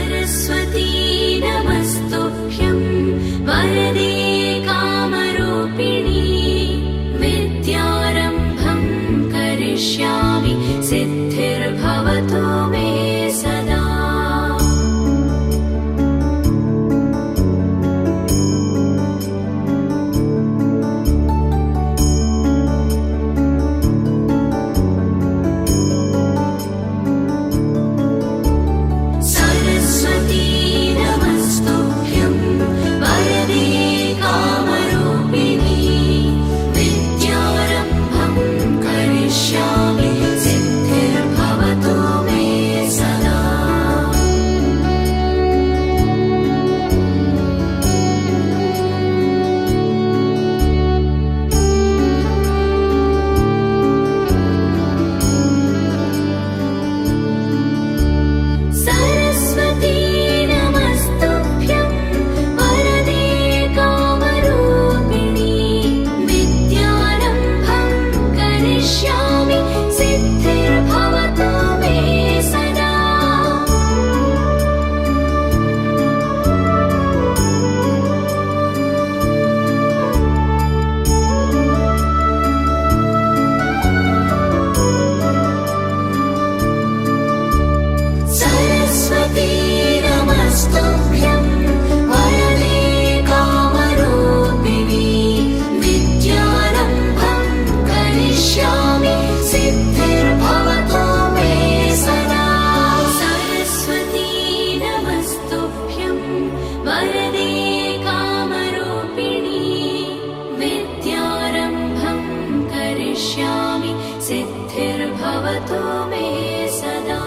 सरस्वती नमस्तुभ्यं वरदे कामरूपिणी विद्यारम्भं करिष्यामि सिद्धिर्भवतु मे सदा। सिद्धिर्भवतु मे सदा।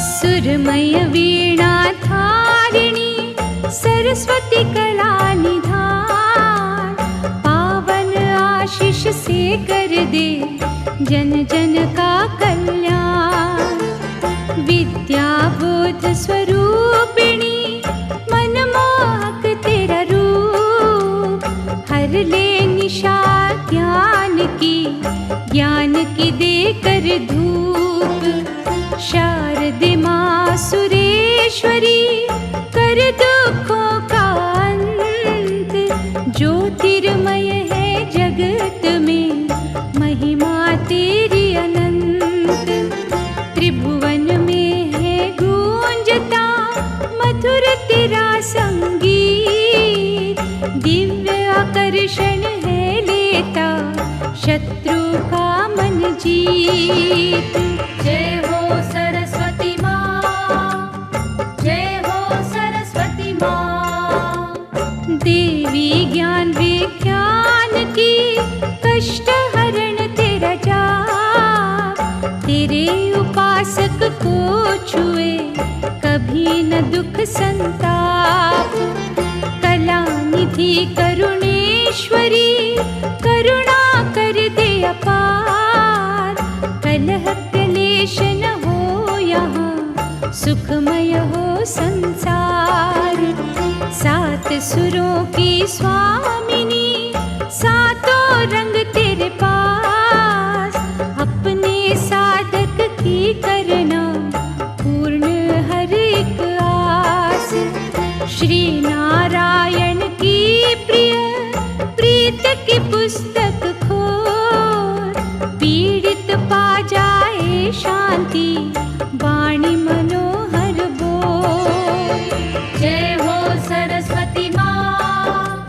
सुरमय वीणा धारिणी सरस्वती कला निधान, पावन आशीष से कर दे जन जन का कल्याण। विद्या बोध स्वरूपिणी मनमोहक तेरा रूप, हर ले निशा ज्ञान की दे कर धूप। शारदे माँ सुरेश्वरी कर दुखों का अंत, ज्योतिर्मय है जगत में महिमा तेरी अनंत। त्रिभुवन में है गूंजता मधुर तेरा संगीत, दिव्य आकर्षण है लेता शत्रु का मन जीत। जय हो सरस्वती माँ, जय हो सरस्वती माँ। देवी ज्ञान विज्ञान की कष्ट हरण तेरा जाप, तेरे उपासक को छुए कभी न दुख संताप। कला निधि करुणेश्वरी करुणा कर दे अपार, कलह क्लेश न हो यहाँ सुखमय हो संसार। सात सुरों की स्वामिनी सातों रंग तेरे पास, अपने साधक की करना पूर्ण हर एक आस। श्री नारायण की प्रिय प्रीत की पुस्तक खोल, पीड़ित पा जाए शांति वाणी मनोहर बोल। जय हो सरस्वती माँ,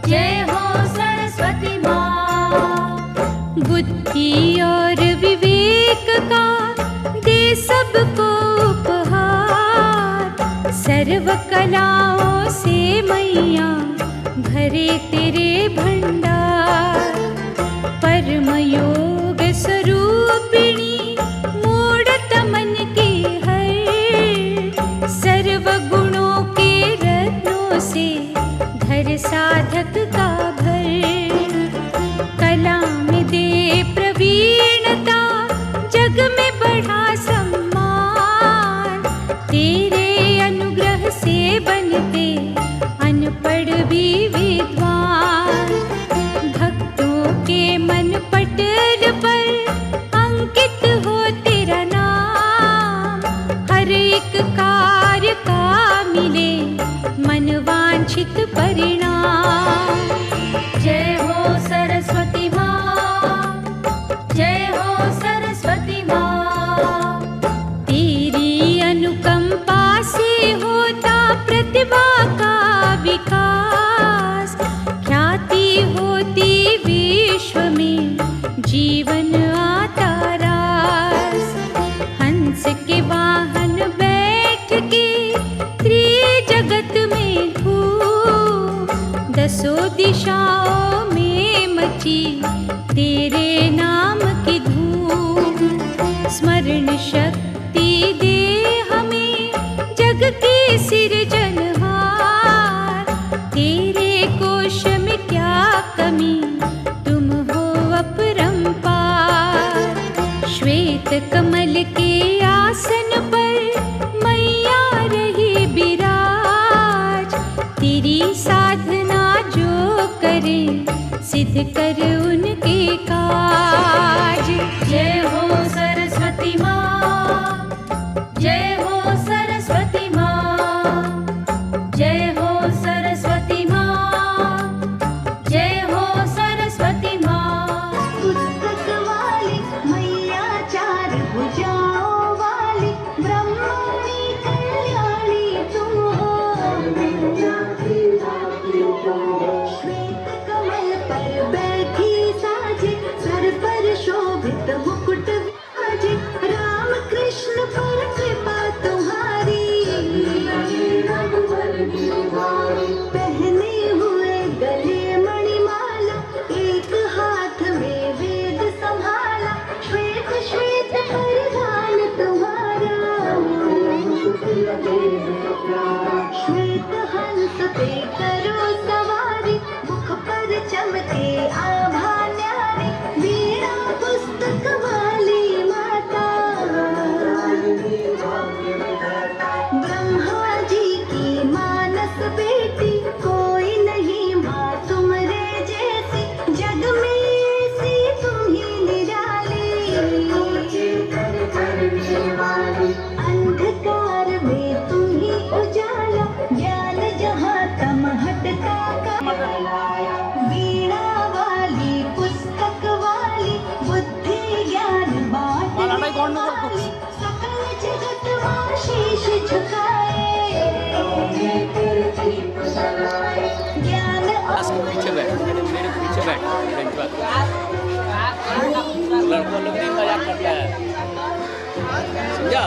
जय हो सरस्वती माँ। बुद्धि और विवेक का दे सबको उपहार, सर्व कलाओं से मैया भरे तेरे भंडार। परम योग स्वरूपिणी मूढ़त मन के हर, सर्व गुणों के रत्नों से धर साधक का भर। कला में दे प्रवीणता जग में बढ़ा सम्मान, तेरे अनुग्रह से बनते अनपढ़ भी विद्वान। भक्तों के मन पटल पर अंकित हो तेरा नाम, हर एक कार्य का मिले मन वांछित परिणाम। जय हो सरस्वती माँ, जय हो सरस्वती माँ। तेरी अनुकंपा से होता प्रतिभा का विकास, ख्याति होती विश्व में जीवन आता रास। हंस के वाहन बैठ के त्रिजगत में घूम, दसों दिशाओं में मची तेरे नाम की धूम। स्मरण शक्ति दे हमें जग की सिरजनहार, तेरे कोश में क्या कमी तुम हो अपरंपार। श्वेत कमल के आसन पर मैया रही विराज, तेरी साधना जो करे सिद्ध कर उनके काज। जय हो सरस्वती माँ, जय हो सरस्वती माँ, जय हो सरस्वती माँ, जय हो सरस्वती माँ। पुस्तक वाली मैया चार भुजाओं वाली, ब्रह्मणी कल्याणी तुम हो। श्वेत कमल पर बैठी क्या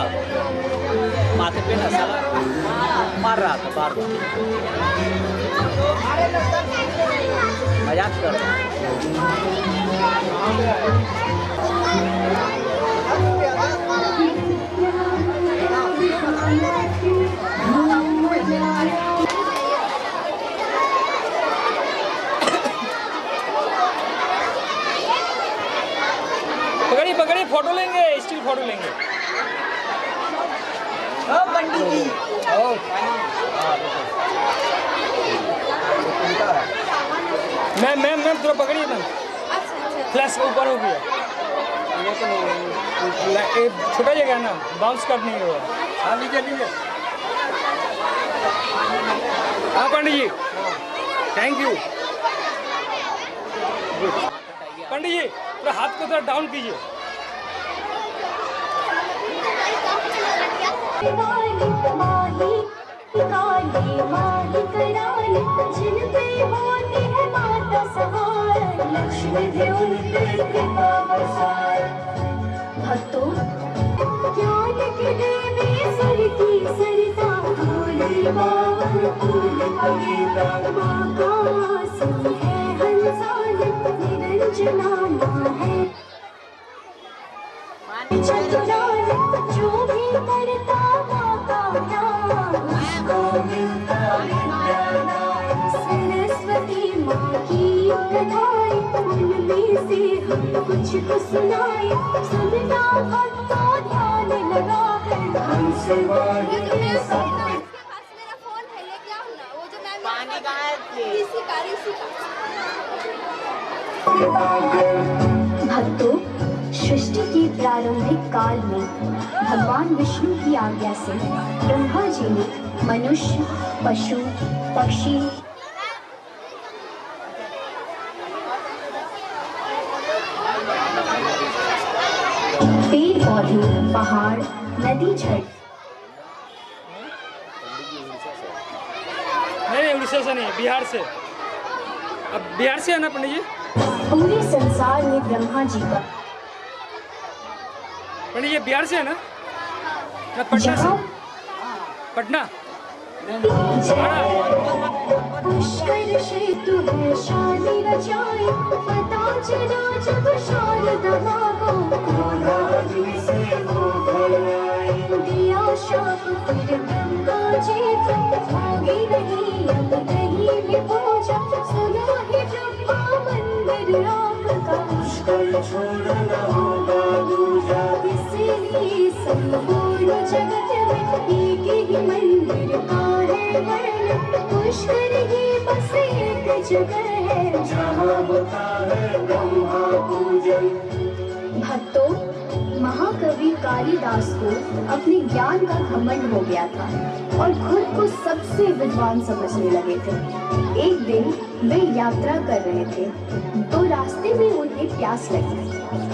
माथे पे ना साला मार रहा था बार बार, मजाक कर रहा पकड़िए पकड़िए, फोटो लेंगे, स्टिल फोटो लेंगे। पंडित जी मैम मैम मैम थोड़ा पकड़िए मैम, फ्लैश ऊपर हो गया, छोटा जगह है ना, बाउंस कट नहीं होगा। हाँ लीजिए लीजिए। हाँ पंडित जी, थैंक यू। पंडित जी थोड़ा हाथ को थोड़ा डाउन कीजिए। भक्तों, ज्ञान की देवी सर की सरिता फूली बावन फूल पविता माँ का आसन है हंसान निरंजना माँ है चतुरान जो भी करता माँ का नाम उसको मिलता ज्ञान। सरस्वती माँ की कथाएं उनमें से हम कुछ तो सुनाए, सुनना भक्तों ध्यान लगा है हम सवाल के साथ। मेरा फोन है, लेके आओ ना। वो जो मैम पानी का है, इसी का भक्तों, सृष्टि के प्रारंभिक काल में भगवान विष्णु की आज्ञा से ब्रह्मा जी ने मनुष्य, पशु, पक्षी, पेड़ पौधे, पहाड़, नदी, झड़ नहीं उड़ीसा से नहीं, बिहार से। अब बिहार से है ना पंडित जी? पूरे संसार में ब्रह्मा जी का पंडित जी बिहार से है ना? पटना से? पटना? पुष्कर सेतु है शादी रचाई, पता चला जब शारदा माँ को से वो घर आई। दिया शाप फिर गंगा जी को भागी नहीं, अब नहीं भी पूजा सुना ही जब मंदिर आपका पुष्कर छोड़ना होगा दूजा। इसलिए संपूर्ण जगत में एक ही मंदिर का है वर्ण, पुष्कर ही बस एक जगह है जहाँ होता है ब्रह्मा पूजन। भक्तों, महाकवि कालिदास को अपने ज्ञान का घमंड हो गया था और खुद को सबसे विद्वान समझने लगे थे। एक दिन वे यात्रा कर रहे थे तो रास्ते में उन्हें प्यास लगी।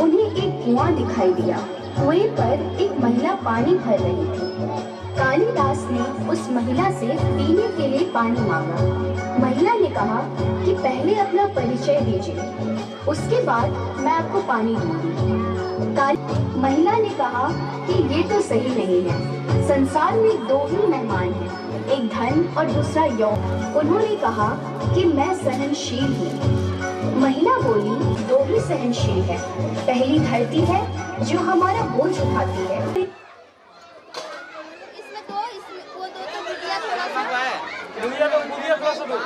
उन्हें एक कुआं दिखाई दिया। कुएं पर एक महिला पानी भर रही थी। कालिदास ने उस महिला से पीने के लिए पानी मांगा। महिला ने कहा कि पहले अपना परिचय दीजिए, उसके बाद मैं आपको पानी दूंगी। महिला ने कहा कि ये तो सही नहीं है, संसार में दो ही मेहमान हैं, एक धन और दूसरा यौन। उन्होंने कहा कि मैं सहनशील हूँ। महिला बोली, दो ही सहनशील है, पहली धरती है जो हमारा बोझ उठाती है। इसमें दो, इसमें वो दो तो गुड़िया थोड़ा सा गुड़िया थोड़ा सा दो।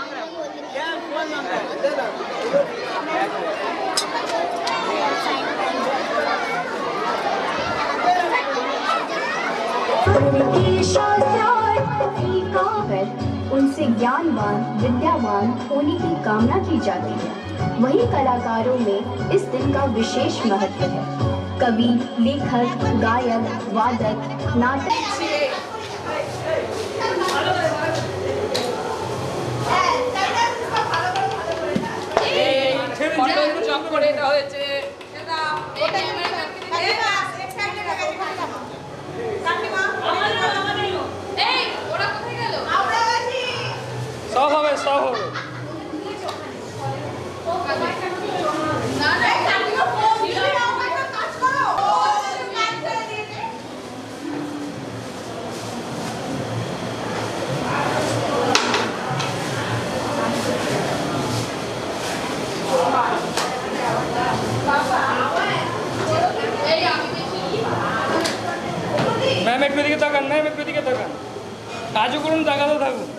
उनसे ज्ञानवान, विद्यावान होने की कामना की जाती है। वही कलाकारों में इस दिन का विशेष महत्व है। कवि, लेखक, गायक, वादक, नाटक সব হবে সব হবে। কার্যক্রম জায়গাতে থাকুক।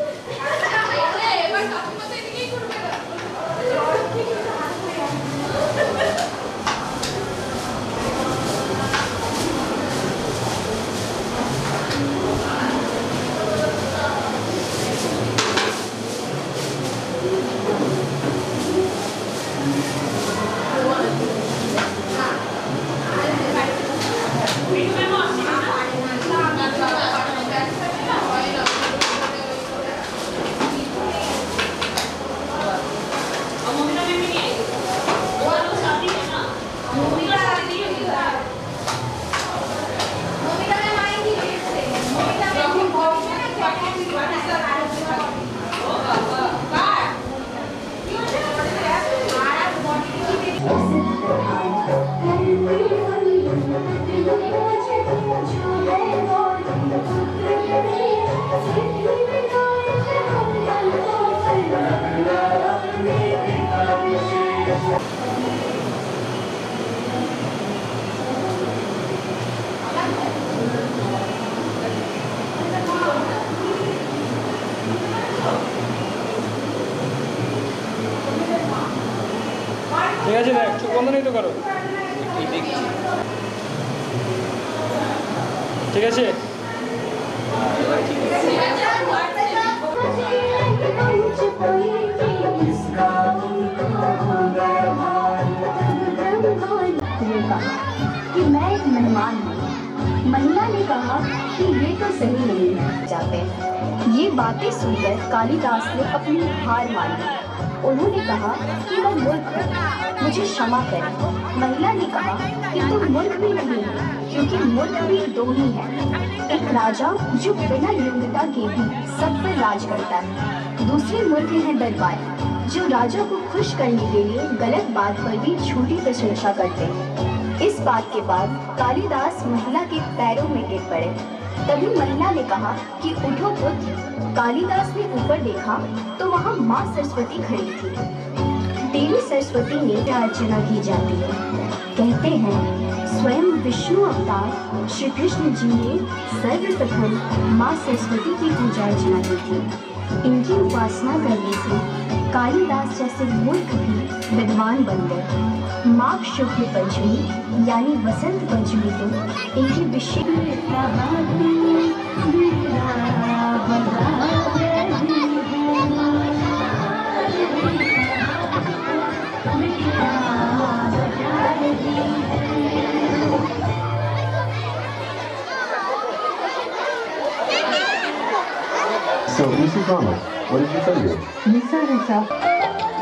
ঠিক আছে, দেখ চোখ বন্ধ নেই তো করো। ঠিক আছে, कि मैं एक मेहमान हूँ। महिला ने कहा कि ये तो सही नहीं जाते। ये बातें सुनकर कालिदास ने अपनी हार मान ली। उन्होंने कहा कि मैं मूर्ख हूँ, मुझे क्षमा करें। महिला ने कहा कि तुम मूर्ख भी नहीं हो, क्योंकि मूर्ख भी दो ही हैं, एक राजा जो बिना योग्यता के भी सब पर राज करता है, दूसरे मूर्ख हैं दरबार जो राजा को खुश करने के लिए गलत बात पर भी झूठी प्रशंसा करते हैं। इस बात के बाद कालिदास महिला के पैरों में गिर पड़े। तभी महिला ने कहा कि उठो पुत्र। कालिदास ने ऊपर देखा तो वहाँ माँ सरस्वती खड़ी थी। देवी सरस्वती ने अर्चना की जाती है। कहते हैं स्वयं विष्णु अवतार श्री कृष्ण जी ने सर्वप्रथम माँ सरस्वती की पूजा अर्चना की थी। इनकी उपासना करने से कालिदास जैसे मूर्ख भी विद्वान बन गए। माघ शुक्ल पंचमी यानी वसंत पंचमी को इनकी विशेष So, Mrs. Thomas, what did you tell you? निशा रचा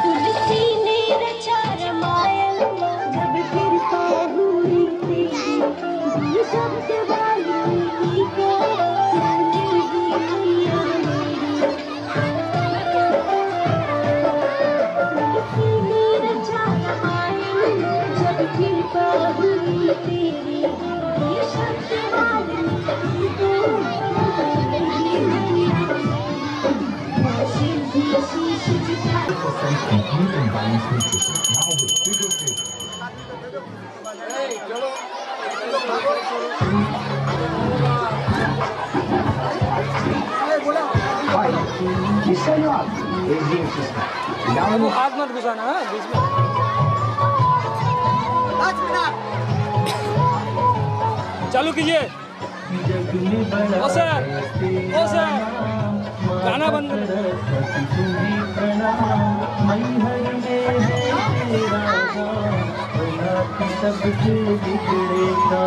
तुलसी ने रचा रामायण जब फिर पाहुरी तेरी ये शब्द वाल्मीकि को सुनी दुनिया मेरी। तुलसी ने रचा रामायण जब फिर पाहुरी तेरी ये शब्द वाल्मीकि को Complete and balanced nutrition. Now with bigger flavor. हाथ मत घुसाना बीच में। चालू कीजिए। ओ सर, गाना बंद कर। सबसे बिगड़े का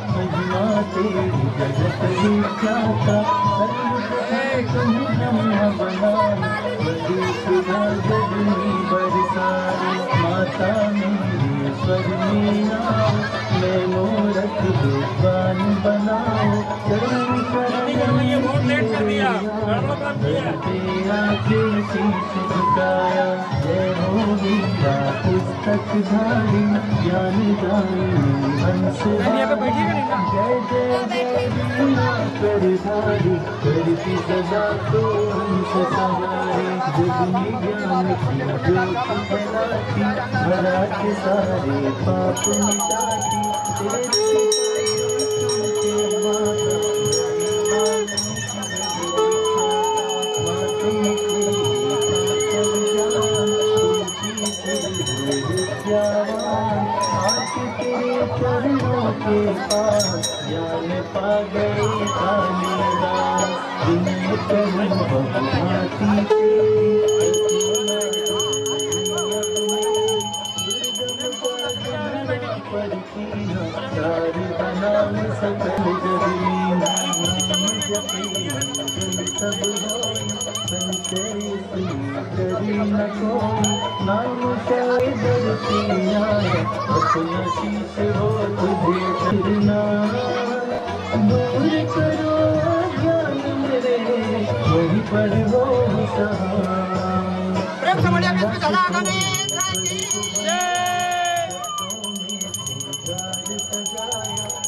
महिमा तेरी जगत विख्याता तुम ब्रह्म बना बड़ी सुधा जगनी बरसारी माता मेरी स्वर में आओ मैं मोरत दुकान बनाओ झुकाया जय हो मीरा पुस्तक धारी ज्ञान दानी हंस जय जय जय मीरा कर धारी करती सदा तो हंस सवारी जगनी ज्ञान की ज्योति फैलाती भरा के सारे पाप मिटाती तेरे पा गए कालिदास विनय करूं बहुभांति नाम सकल जगीना सब संचय करी न कोई नाम शायद अपना शीश हो तुझे करना दूर करो ज्ञान मेरे वही पर हो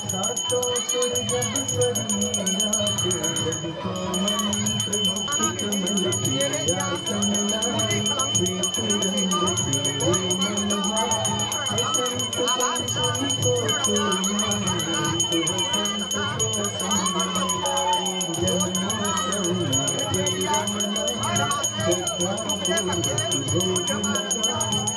सातों सुर जब स्वर मेरा जब को मंत्र मुक्ति कमल की आसन लाई श्वेत रंग तेरे मन भाए बसंत पंचमी को वसंत को संभाई जन्मों सौना जय रमना भोग लगा माता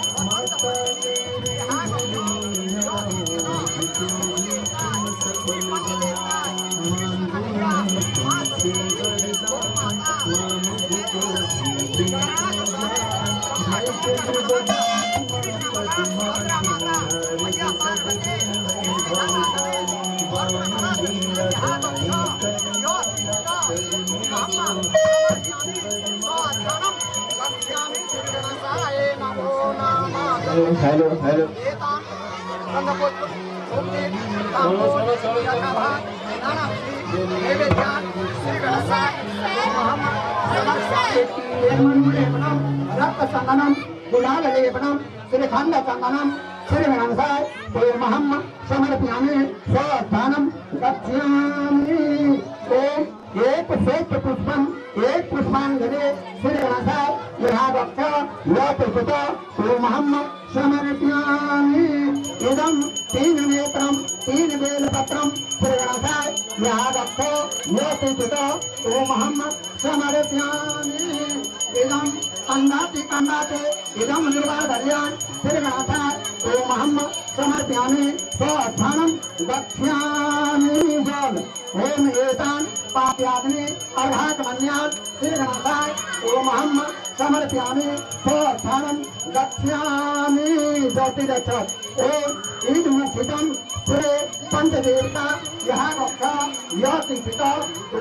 तेरे सफल बना तुमसे वरदान मुझको हेलो हेलो संगनम गुलाल लेपनम श्रीखंड संगनम श्रीगणसाय पूर्वहम समर्पयामि स्वस्थानम गच्छामि ओम एक श्वेत पुष्पम एक पुष्पांजलि श्रीगणसाय यहावक्ष लोपसुत पूर्वहम समर्पयामि इदं तीन नेत्रम तीन बेलपत्रम श्रीगणसाय यहावक्ष लोपसुत पूर्वहम समर्पयामि इदं कंदाति कंदाते इदं निर्वादर्यान् श्रीगणसाय ओमहम समर्पयामि स्वस्थानं गच्छामि जल ओम एतान् पाप्याग्नि अर्घाकमन्यान् श्रीगणसाय ओमहम समर्पयामि स्वस्थानं गच्छामि ज्योतिरक्षत् ओम ईदमुखितं श्री पंचदेवता यहावक्ष योतिषित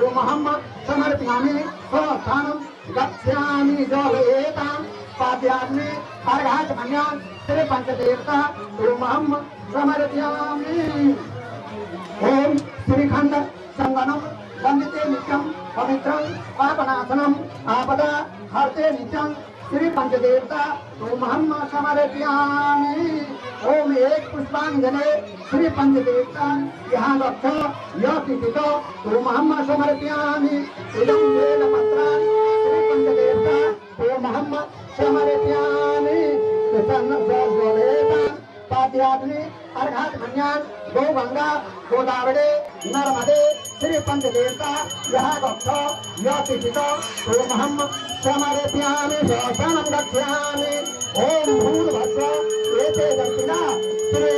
ओमहम समर्पयामि स्वस्थानं गच्छामि जल एतान् पाप्याग्नि अर्घाकमन्यान् श्री पंचदेवता ओमहम समर्पयामि ओम श्रीखंड संगनम वंदिते नित्यं पवित्रं पापनाशनम आपदा हरते नित्यं श्री पंचदेवता ओमहम समर्पयामि ओम एक पुष्पांजलि श्री पंचदेवता यहाँ वक्ष योतिषित ओमहम समर्पयामि इदं बेलपत्राणि श्री पंचदेवता ओमहम समर्पयामि पाद्याग्नि अर्घाकमन्यान् गो गंगा गोदावरी नर्मदे श्री पंचदेवता यहाँ वक्ष योतिषित ओमहम समर्पयामि स्वस्थानं गच्छामि ओम भूर्भुवः एते दक्षिणा श्री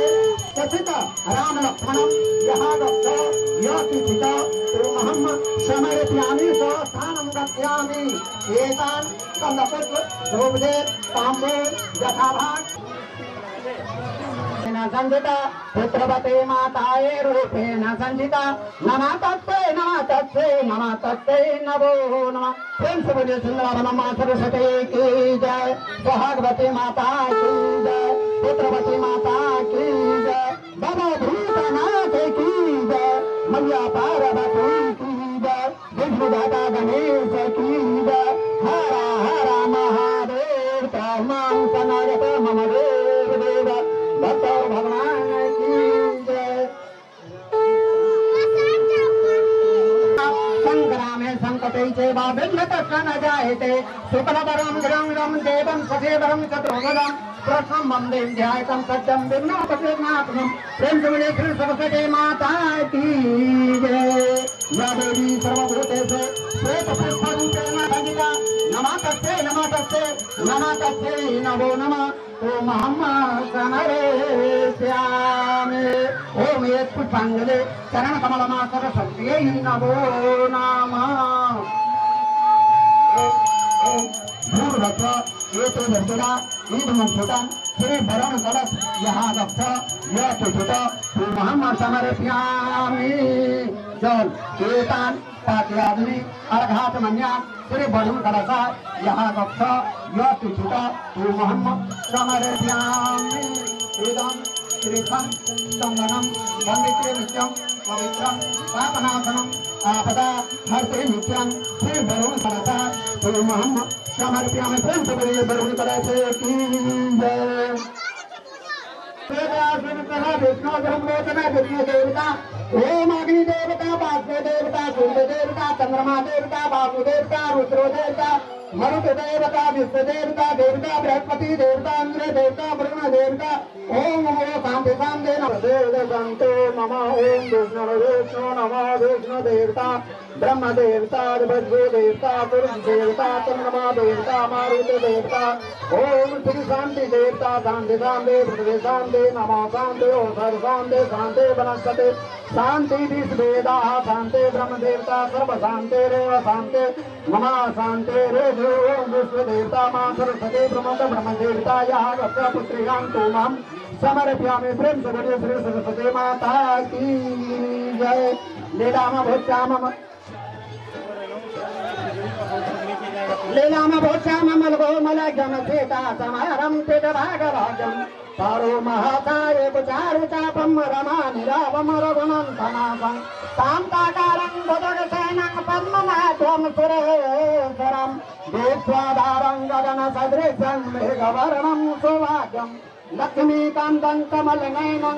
कथित राम लक्ष्मणं यहाँ वक्ष योतिषित ओमहम समर्पयामि स्वस्थानं गच्छामि एतान् कन्दपुत्र धूपदेव ताम्बूल यथाभाग संजिता पुत्रवते माताये रूपेण संजिता नमः तत्ते नमो नमः प्रेम से बोलिए सुंदरावन मां सरस्वती की जय भागवती माता की जय पुत्रवती माता की जय बाबा भूतनाथ की जय मैया पार्वती की जय विष्णु दाता गणेश की जय हरा हरा महादेव प्रणाम कनरत मम देव देव भक्तो भगवान की जय संग्रामे संकटे च विघ्न न जाए प्रजापते शुक्लवरं गृहं देवं सचेवरं चतुर्भुजं कृष्णं वन्दे ध्यायतं सत्यं विघ्नोपशान्तये। प्रेम से बोले श्री सरस्वती माता की जय। या देवी सर्वभूतेषु श्वेतपुष्परूपेण संहिता नमस्तस्यै नमस्तस्यै नमस्तस्यै नमो नमः। ओम हम समर्पयामि। ओम एक पुष्पांजलि चरण कमलमा सरस्वत्यै नमो नमः। भूर्भुवस्व एते निर्जला ईदमुक्षुतं श्री वरुण कलश यहाँ दक्ष यह तुझुत पूर्वहम समर्पयामि। जल एतान पात्याग्नि अर्घात मन्यान श्री वरुण कलश यहाँ दक्ष यह तुझुत पूर्वहम समर्पयामि। इदं श्रीफलं चन्दनं वन्दित्रे नित्यं पवित्रं पापनाशनं आपदा हरते नित्यं श्री वरुण कलश पूर्वहम समर्पयामि। प्रेम से बोलिए वरुण कलश की जय। विष्णु ब्रह्मोचना विष्णु देवता ओम अग्नि देवता बाष्प देवता सूर्य देवता चंद्रमा देवता बाबू देवता रुद्रो देवता मरुत देवता विश्व देवता देवता बृहस्पति देवता इंद्र देवता वरुण देवता ओम नमो शांति शांति नमः शांतो नमः। ओम विष्णु नमः विष्णु देवता ब्रह्म देवता विष्णु देवता पुरुष देवता चंद्रमा देवता मारुत देवता ओम श्री शांति देवता शांति शांति पृथ्वी शांति नमः शांति ओम शांति शांति वनस्पति शांति विश्वेदा शांति ब्रह्म देवता सर्व शांति रेव शांति नमः शांति रे ओम विश्व देवता मां सरस्वती ब्रह्म देवता यहाँ गत्वा पुत्र्यां तोमहं समर्पयामि। प्रेम से बोलिए श्री सरस्वती माता की जय। लीलाम भोज्याम लीलाम भोज्याम मलगो मलगम सीता समारं पितभागभागं पारो महासाय चारु चापम रमा निरावम रघुनन्दनाभं शान्ताकारं भुजगसेनं पद्मनाभं सुरेश्वरं देवस्वाधारं गगनसदृशं मेघवर्णं सुभागं लक्ष्मीकान्तं कमलनयनं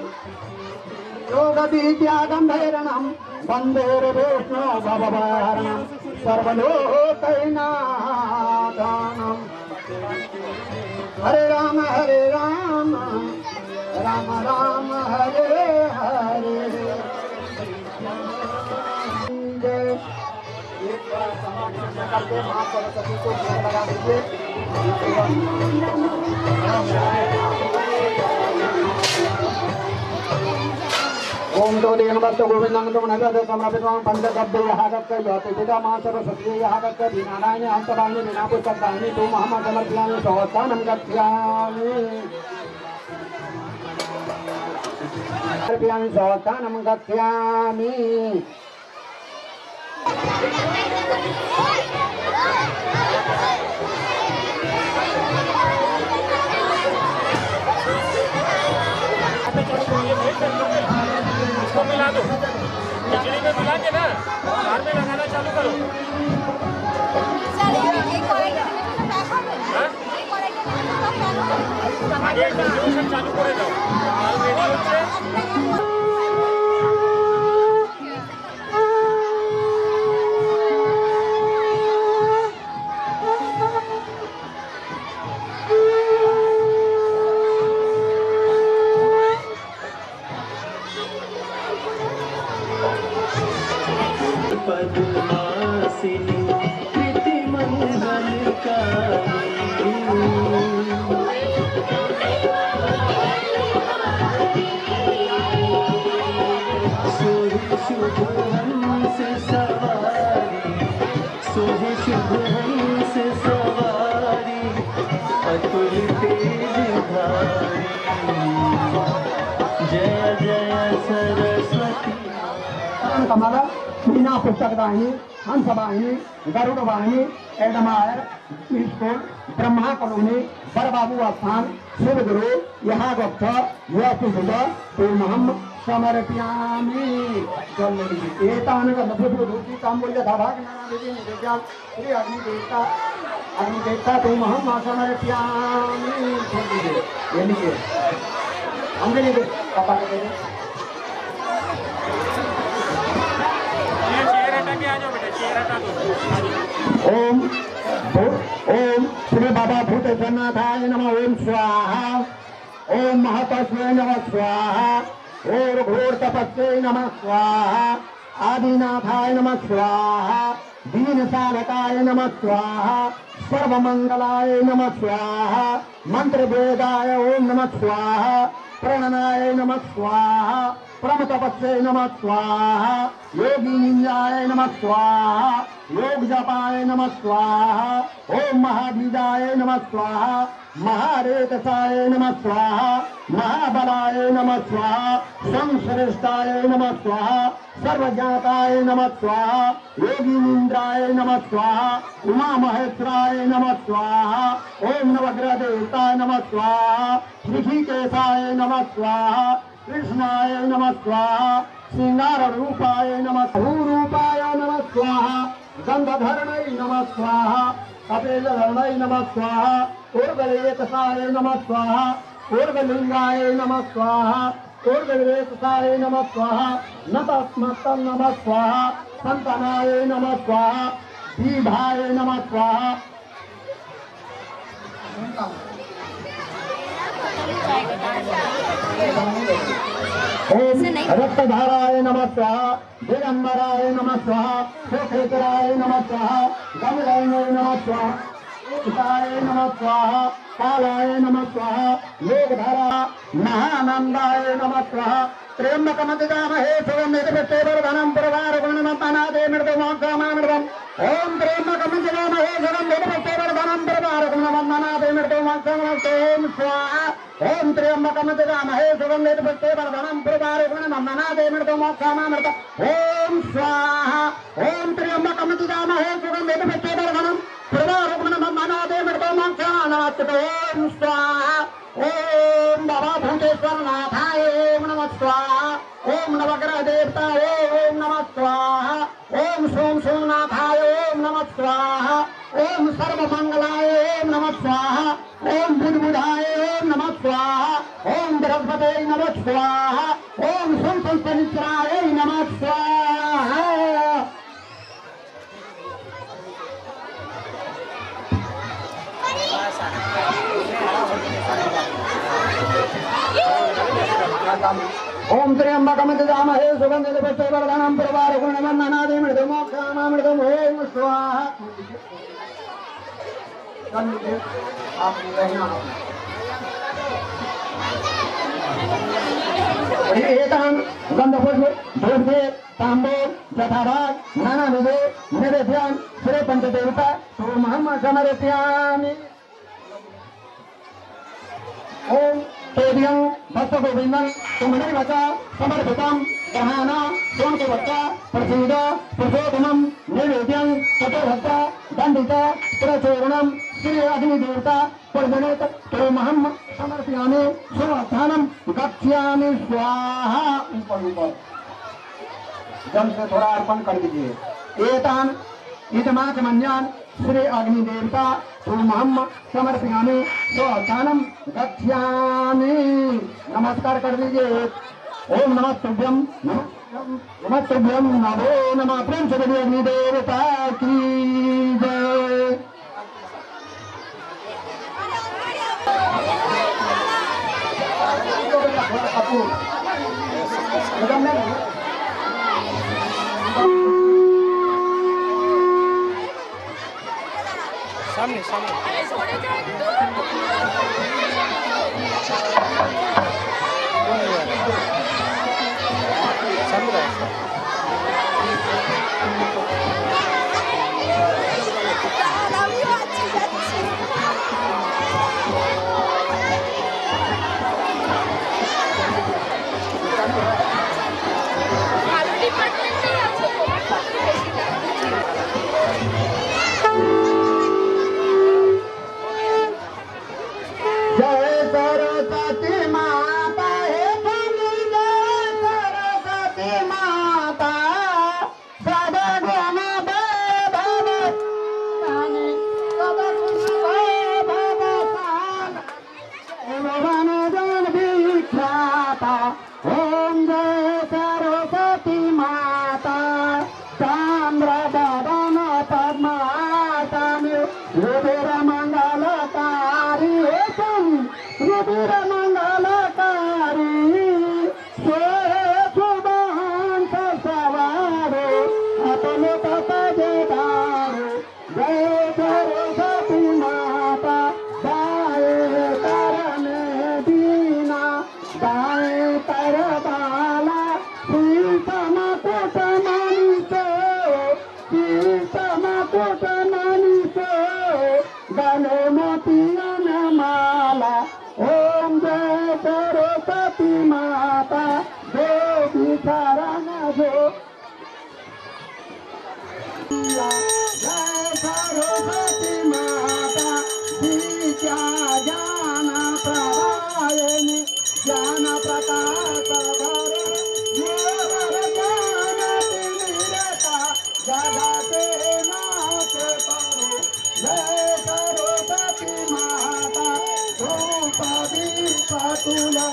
योगविद्यागम्भीरणं वन्दे विष्णु भवभरणं सर्वलोकैकनाथं। हरे राम राम राम हरे हरे। एक बार समाप्त करके मां सरस्वती को भोग लगा दीजिए। ओम तो देव भक्त गोविंदं तुम नगद समर्पितं पंचगब्बे यहाँ गत्वा ज्योति पिता मां सरस्वती यहाँ गत्वा दीनानायनि अंतरायनि बिना पुस्तकानि तुम हम समर्पयामि सौस्थानं गच्छामि। समर्पयामि सौस्थानं गच्छामि। इसको मिला दो, खिचड़ी में मिला के ना कार में लगाना चालू करो। आगे डिस्ट्रीब्यूशन चालू करे जाओ। माल रेडी होচ্ছে। पद्मासिनी कृति मंगलकारी सोहि शुभ हंस सवारी सोहि शुभ हंस सवारी अतुल तेज धारी जय जय सरस्वती। कमला मीना पुस्तक वाहिनी हंस वाहिनी गरुड़ वाहिनी एडमायर स्कूल ब्रह्मा कॉलोनी बड़बाबू स्थान शिव गुरु यहाँ गच्छ यह सुबुध पूर्णहम समर्पयामि। एतान लभुभूति तांबूल्य धाभाग्नानादिति निवेद्यां श्री अग्निदेवता पूर्णहम समर्पयामि। ये लीजिए अंजलि दे पापा के दे। आ जाओ बेटा, चेयर हटा दो। ओम ओम श्री बाबा भूतेश्वरनाथाय नमः ओम स्वाहा। ओम महतस्वे नमः स्वाहा। ओम घोर तपस्वे नमः स्वाहा। आदिनाथाय नमः स्वाहा। दीन साधकाय नमः स्वाहा। सर्वमंगलाय नमः स्वाहा। मंत्र वेदाय ओम नमः स्वाहा। प्रणनाय नमः स्वाहा। परम तपस्वे नमः स्वाहा। योगी निंजाय नमः स्वाहा। योग जपाय नमः स्वाहा। ओम महाबीजाय नमः स्वाहा। महारेतसाय नमः स्वाहा। महाबलाय नमः स्वाहा। संश्रेष्ठाय नमः स्वाहा। सर्वज्ञाताय नमः स्वाहा। योगीन्द्राय नमः स्वाहा। उमा महेश्वराय नमः स्वाहा। ओम नवग्रह देवताय नमः स्वाहा। ऋषिकेशाय नमः स्वाहा। कृष्णाय नमः स्वाहा। श्रृंगार रूपाय नमः रूपाय नमः स्वाहा। गंधधरणय नमः स्वाहा। कपिलधरणय नमः स्वाहा। ऊर्ध्वरेतसाय नमः स्वाहा। ऊर्ध्वलिंगाय नमः स्वाहा। ऊर्ध्वरेतसाय नमः स्वाहा। नतस्मत्तं नमः स्वाहा। संतनाय नमः स्वाहा। दीभाय नमः स्वाहा। ओम रक्तधाराय नमः स्वाहा। दिगंबराय नमः स्वाहा। सुखेतराय नमः स्वाहा। गंगाय नमः स्वाहा। उताय नमः स्वाहा। कालाय नमः स्वाहा। योगधारा महानंदाय नमः स्वाहा। त्र्यंबकमतिजामहे सुगंधितपुष्टिवर्धनं पुरवारगुणमतनादे मृदुमोक्षमामृतम्। ओम त्र्यंबकमतिजामहे सुगंधितपुष्टिवर्धनं पुरवारगुणमतनादे मृदुमोक्षमामृतम्। ओम स्वाहा। ओम त्र्यंबकमतिजामहे सुगंधितपुष्टिवर्धनं पुरवारगुणमतनादे मृदुमोक्षमामृतम्। ओम स्वाहा। ओम त्र्यंबकमतिजामहे सुगंधितपुष्टिवर्धनं पुरवारगुणमतनादे मृदुमोक्षमामृतम्। ओम स्वाहा। ओम बाबा भूतेश्वरनाथाय नमः स्वाहा। ओम नवग्रह देवताय ओम नमः स्वाहा। ओम सोम सोमनाथाय ओम नमः स्वाहा। ओम सर्वमंगलाय ओम नमः स्वाहा। ओम बुधबुधाय ओम नमः स्वाहा। ओम बृहस्पते नमः स्वाहा। ओम संसनिचराय नमः स्वाहा। ओम त्र्यंबकमतिजामहे सुगंधितपुष्टिवर्धनं पुरवारगुणमतनादे मृदुमोक्षमामृतम्। ओम स्वाहा। एतान् गन्धपुष्प धूपे ताम्बूल यथाभाग नानाविधे नैवेद्यान् श्री पंचदेवता सोमहं समर्पयामि। ओम तेभ्यं भक्तगोविन्दं तुम्हरेवचा समर्पितं गहाना सोमदेवता प्रसीद पुरुषोत्तमं नैवेद्यं चतुर्भक्ता दण्डिता प्रचूर्णं श्री अग्निदेवता पुरजनेत तोमहं समर्पयामि। स्वास्थानं गच्छामि स्वाहा। ऊपर जल से थोड़ा अर्पण कर दीजिए। एतान इदमाचमन्यान श्री अग्निदेवता तोमहं समर्पयामि। स्वास्थानं गच्छामि। नमस्कार कर दीजिए। ओम नमः तुभ्यं नमः तुभ्यं नमो नमः। प्रेम से बोलिए अग्निदेवता की जय। सामने सामने जय सरस्वती माता हे गले मोतियन माला ओम जय सरस्वती माता देवी शरण जो जय सरस्वती माता विद्या ज्ञान प्रदायिनी ज्ञान प्रकाश जगते नाथ करो जय सरस्वती माता धूप दीप तुला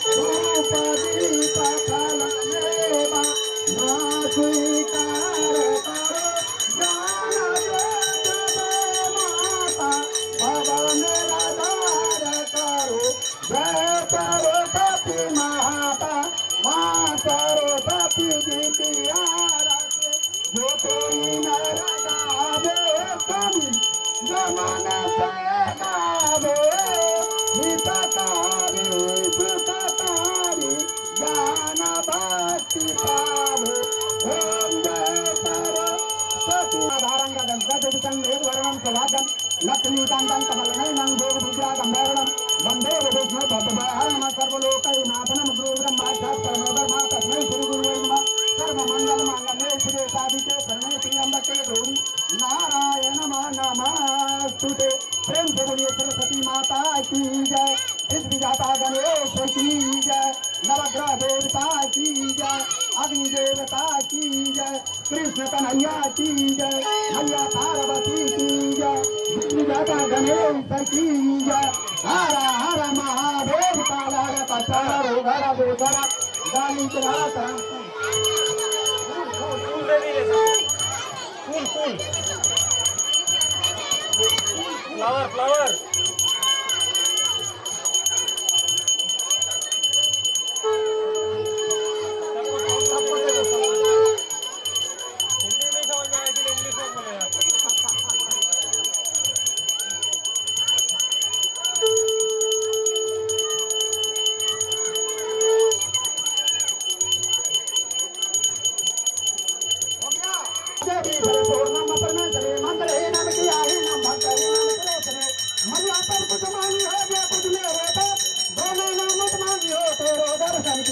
धूप दीप फल मेवा ना स्वीकार करो ज्ञान ज्योत माता भवन आधार करो जय सरस्वती माता माँ सरस्वती विद्या जो कोई नर गावे कवि जमन से गावे हितकारी सुखकारी ज्ञान भक्ति पावे ओम जय सरस्वती धारंगं गजवितं वेदवर्णं सुभागं लक्ष्मीकान्तं कमलनयनं देवविद्यागं वैरणं वन्दे विष्णु भवभयहरणं सर्वलोकैकनाथनं गुरुब्रह्मा परमेश्वरं तस्मै श्रीगुरुवे नमः सर्वमंगल मांगल्ये शिवे साधिके शरण्ये त्र्यंबके गौरी नारायण नमस्तुते प्रेम से बोलिए सरस्वती माता की जय विश्व विधाता गणेश की जय नवग्रह देवता की जय अग्नि देवता की जय कृष्ण कन्हैया की जय मैया पार्वती की जय विश्व विधाता गणेश की जय हर हर महादेव काला कचरा घर बेसरा गाली चढ़ा फूल फ्लावर हिंदी नहीं समझ में आया इसलिए इंग्लिश में बोले यार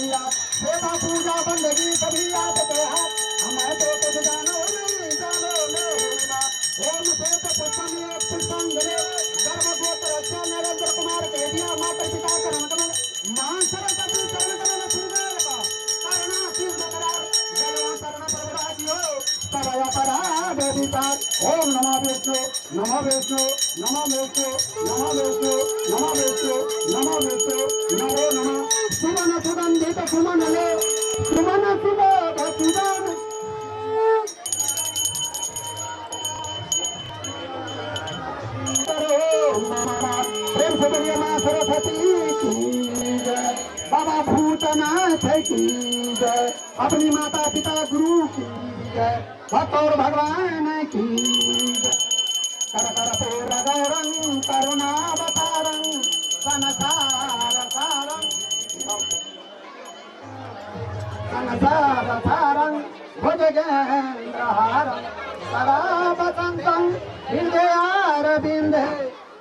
पूजा बंदगी सभी आपके हाथ हमें तो कुछ जानो नहीं जानो ओम श्वेत पुष्पांजलि गर्भगोत्र नरेंद्र कुमार केदिया माता पिता करण कमल मान सरस्वती चरण कमल श्रीदेव का करुणा सिंह करार जलवा शरण प्रभुराजियो तवया परा देविता ओम नमो विष्णु नमो विष्णु नमो विष्णु नमो विष्णु नमो विष्णु नमो विष्णु नमो नमः सुमन सुगंधित सुमन ले सुमन सुबोध सुमन प्रेम से बोलिए माँ सरस्वती की जय बाबा भूतनाथ की जय अपनी माता पिता गुरु की जय भक्त और भगवान की जय कर कर पूरा गौरं करुणावतारं संसार सारं संसार सारं भुजगेन्द्रहारं सदा वसन्तं हृदयारविन्दे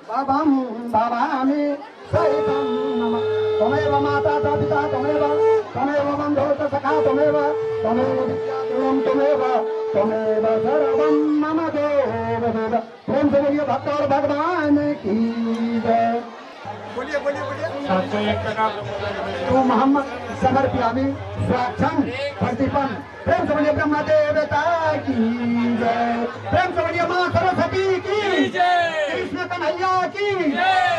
भवं भवामि सहितं नमः त्वमेव माता पिता त्वमेव बन्धो सखा त्वमेव विद्यादेवं त्वमेव सर्वं मम देव देव प्रेम से बोलिए भक्त और भगवान की जय बोलिए बोलिए बोलिए तू मोहम्मद समर्पियामि स्वाक्षं प्रतिपन प्रेम से बोलिए ब्रह्म देवता की जय प्रेम से बोलिए माँ सरस्वती की जय कृष्ण कन्हैया की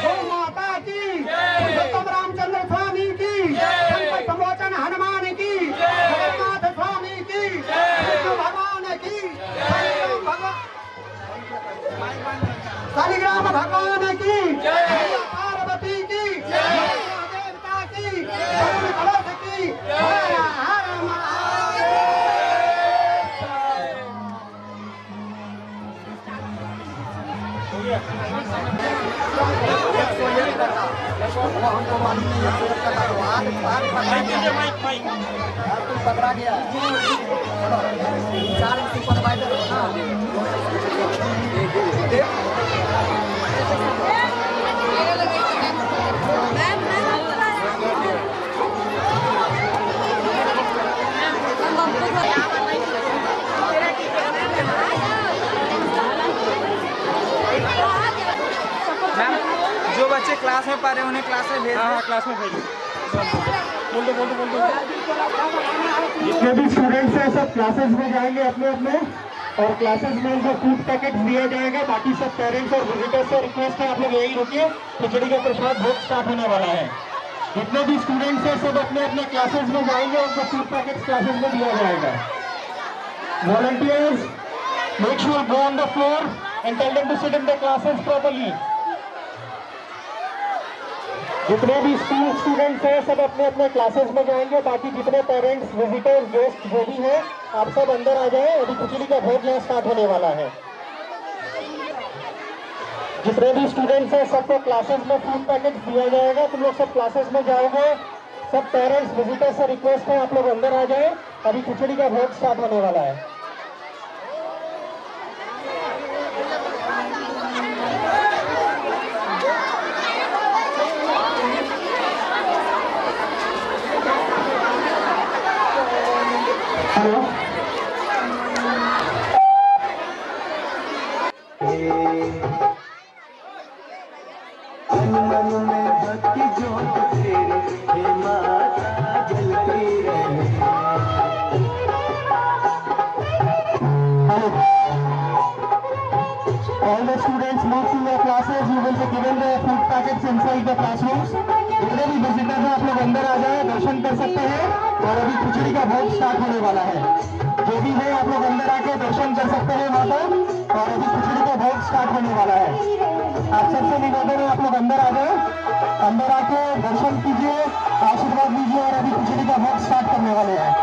गौ माता की पुरुषोत्तम रामचंद्र स्वामी की संकट विमोचन हनुमान की जगन्नाथ स्वामी की विष्णु भगवान की शालिग्राम भगवान की पार्वती की देवता की कलश की हर हर महादेव पकड़ा गया 4 सुपरवाइजर क्लास में पढ़ रहे उन्हें क्लास में भेज हाँ क्लास में भेजो। बोल दो। जितने भी स्टूडेंट्स हैं सब क्लासेस में जाएंगे अपने अपने, और क्लासेस में उनको फूड पैकेट दिया जाएगा। बाकी सब पेरेंट्स और विजिटर्स से रिक्वेस्ट है आप लोग यही रुकिए, खिचड़ी का प्रसाद भोग स्टार्ट होने वाला है। जितने भी स्टूडेंट्स हैं सब अपने अपने क्लासेस में जाएंगे, उनको फूड पैकेट क्लासेस में दिया जाएगा। Volunteers make sure go on the floor and tell them to sit in the classes properly. जितने भी स्कूल स्टूडेंट्स हैं सब अपने अपने क्लासेस में जाएंगे। बाकी जितने पेरेंट्स विजिटर्स गेस्ट जो भी हैं आप सब अंदर आ जाएं, अभी खिचड़ी का भोज यहाँ स्टार्ट होने वाला है। जितने भी स्टूडेंट्स हैं सबको क्लासेस में फूड पैकेट दिया जाएगा। तुम लोग सब क्लासेस में जाओगे। सब पेरेंट्स विजिटर्स से रिक्वेस्ट है आप लोग अंदर आ जाएं, अभी खिचड़ी का भोज स्टार्ट होने वाला है। हेलो मन में भक्ति जोत तेरे, हे माता जलती रहे। All the students move to your classes. You will be given the food packets inside the classrooms. जितने भी विजिटर्स हैं आप लोग अंदर आ जाए, दर्शन कर सकते हैं। और अभी खिचड़ी का भोज स्टार्ट होने वाला है। जो भी है आप लोग अंदर आके दर्शन कर सकते हैं माता, और अभी खिचड़ी का भोज स्टार्ट होने वाला है। आप सबसे निवेदन है आप लोग अंदर आ जाए, अंदर आके दर्शन कीजिए, आशीर्वाद लीजिए, और अभी खिचड़ी का भोज स्टार्ट करने वाले हैं।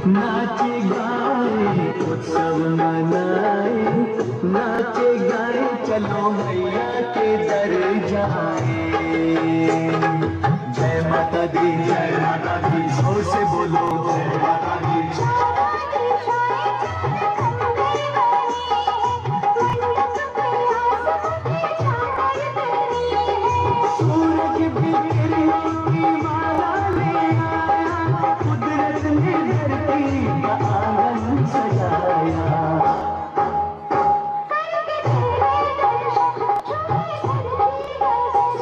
नाचे गाए उत्सव मनाए, नाचे गाए चलो मैया के दर जाए। जय माता दी जोर से बोलो जय माता दी। सूरज बिखरी की माला ले आया, कुदरत ने धरती का आंगन सजाया।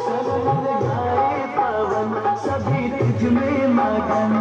सरल गाए पवन सभी तुझ में मगन।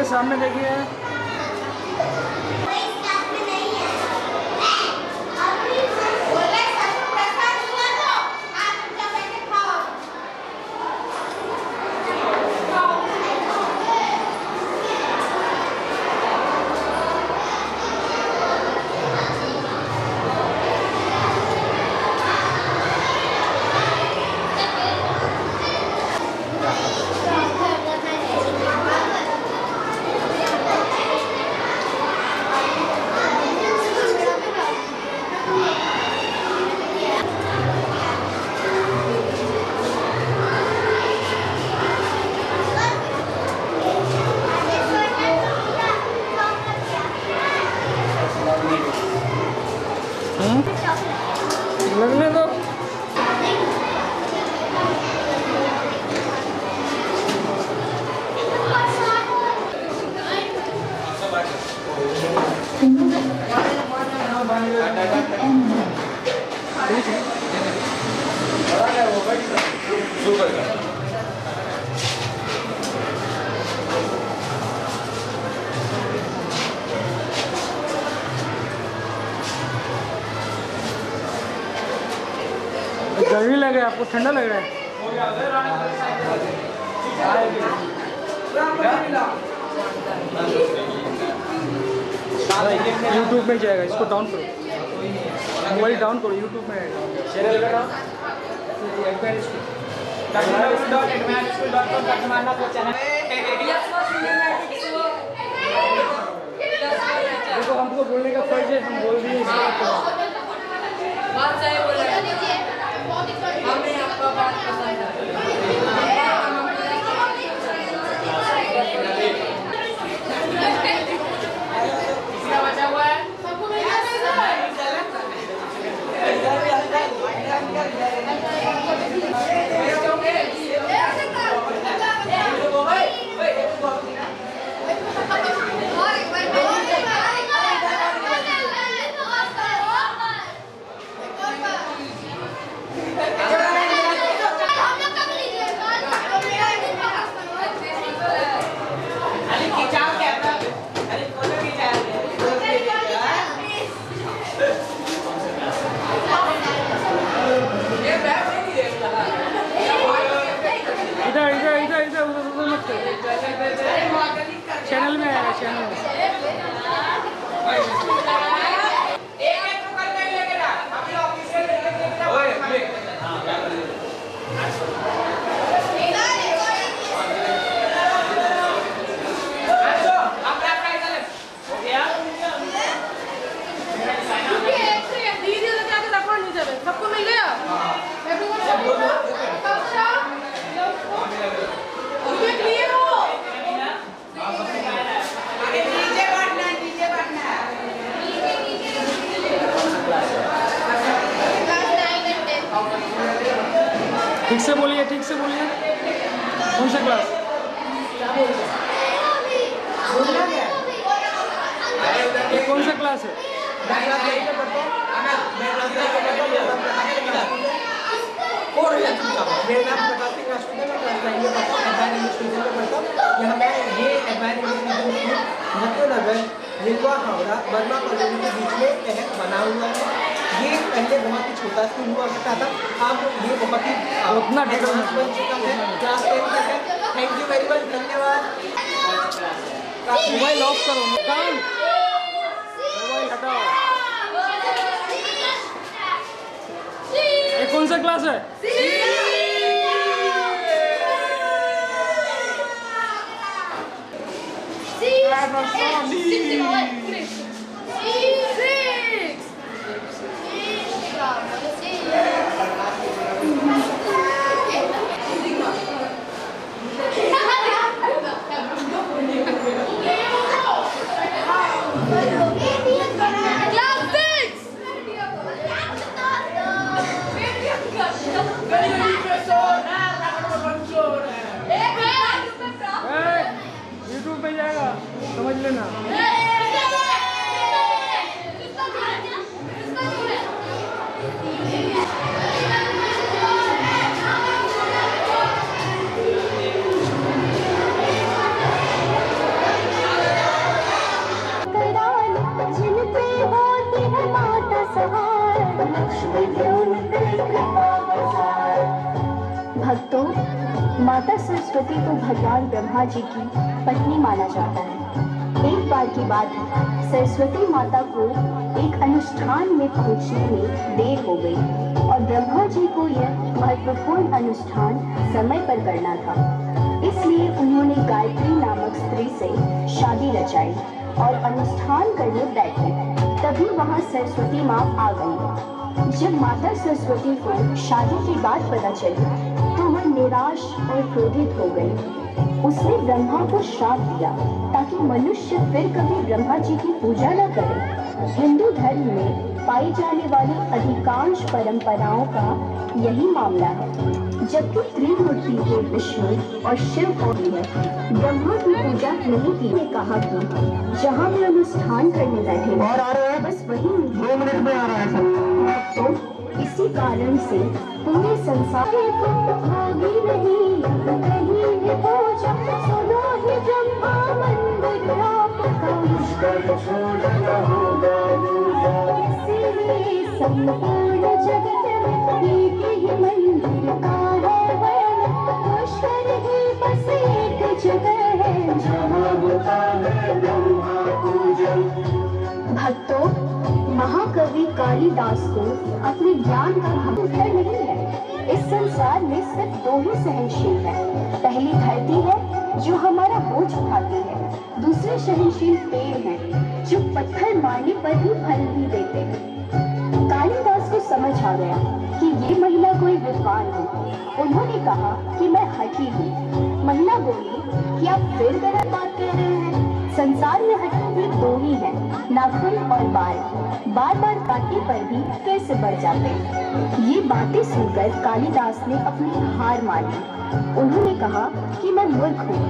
सामने देखिए। लगने दो। गर्मी लग रहा है आपको, ठंडा लग रहा है? यूट्यूब में जाएगा, इसको डाउन करो, मोबाइल डाउन करो, यूट्यूब में आएगा। देखो हमको बोलने का फर्ज है, हम बोल दिए। बात सही बोल रहे हैं, हमें आपका बात पसंद है। बचा हुआ है सबको मिल चैनल में आएगा, चैनल में। सबको मिल गया। ठीक से बोलिए, ठीक से बोलिए। कौन सा क्लास? ये कौन सा क्लास है? नीलवा हावड़ा बर्मा कॉलोनी के बीच में तहत बना हुआ है। ये पहले बहुत ही छोटा स्कूल हुआ करता था, अब ये बहुत ही उतना एडवांस बन चुका है। क्लास 10 तक है। थैंक यू वेरी मच, धन्यवाद। मोबाइल ऑफ करो, मोबाइल हटाओ। ये कौन सा क्लास है? यूट्यूब पे जाएगा, समझ लेना। भक्तों, माता सरस्वती को भगवान ब्रह्मा जी की पत्नी माना जाता है। एक बार की बात है, सरस्वती माता को एक अनुष्ठान में पहुंचने में देर हो गई और ब्रह्मा जी को यह महत्वपूर्ण अनुष्ठान समय पर करना था। इसलिए उन्होंने गायत्री नामक स्त्री से शादी रचाई और अनुष्ठान करने बैठे। तभी वहां सरस्वती माँ आ गई। जब माता सरस्वती को शादी की बात पता चली तो वह निराश और क्रोधित हो गई। उसने ब्रह्मा को श्राप दिया ताकि मनुष्य फिर कभी ब्रह्मा जी की पूजा न करे। हिंदू धर्म में पाई जाने वाली अधिकांश परंपराओं का यही मामला है। जबकि त्रिमूर्ति के विष्णु और शिव को ब्रह्मा की पूजा नहीं की। ने कहा कि जहाँ भी अनुष्ठान करने बैठे बस वही 2 मिनट में आ रहा है सब। तो इसी कारण से पूरे संसार होगी नहीं कहीं है पूजा, सुनो ही ब्रह्मा मंदिर आपका इसीलिए संपूर्ण जगत में एक ही मंदिर का है वर्ण। पुष्कर ही बस एक जगह है जहाँ होता है ब्रह्मा पूजन। भक्तों, महाकवि कालिदास को अपने ज्ञान का उत्तर नहीं है। इस संसार में सिर्फ 2 ही सहनशील है। पहली धरती है जो हमारा बोझ उठाती है, दूसरे सहनशील पेड़ हैं जो पत्थर मारने पर भी फल नहीं देते। कालिदास को समझ आ गया कि ये महिला कोई विद्वान है। उन्होंने कहा कि मैं हठी हूँ। महिला बोली कि आप फिर गलत बात कह रहे हैं। संसार में हटी हुई 2 ही हैं, नाखून और बाल। बार बार काटने पर भी फिर से बढ़ जाते हैं। ये बातें सुनकर कालिदास ने अपनी हार मानी। उन्होंने कहा कि मैं मूर्ख हूँ,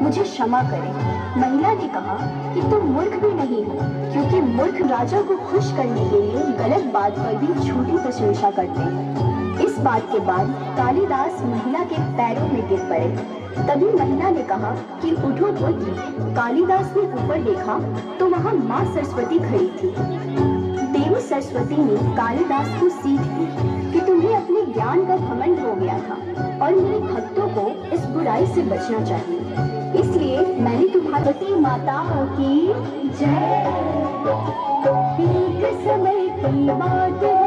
मुझे क्षमा करें। महिला ने कहा कि तुम मूर्ख भी नहीं हो, क्योंकि मूर्ख राजा को खुश करने के लिए गलत बात पर भी झूठी प्रशंसा करते हैं। इस बात के बाद कालिदास महिला के पैरों में गिर पड़े। तभी महिला ने कहा कि उठो पुत्र। कालिदास ने ऊपर देखा तो वहाँ माँ सरस्वती खड़ी थी। देवी सरस्वती ने कालिदास को सीख दी कि तुम्हें अपने ज्ञान का घमंड हो गया था और मेरे भक्तों को इस बुराई से बचना चाहिए। इसलिए मैंने तुम्हारी माता की जय। एक समय की बात है,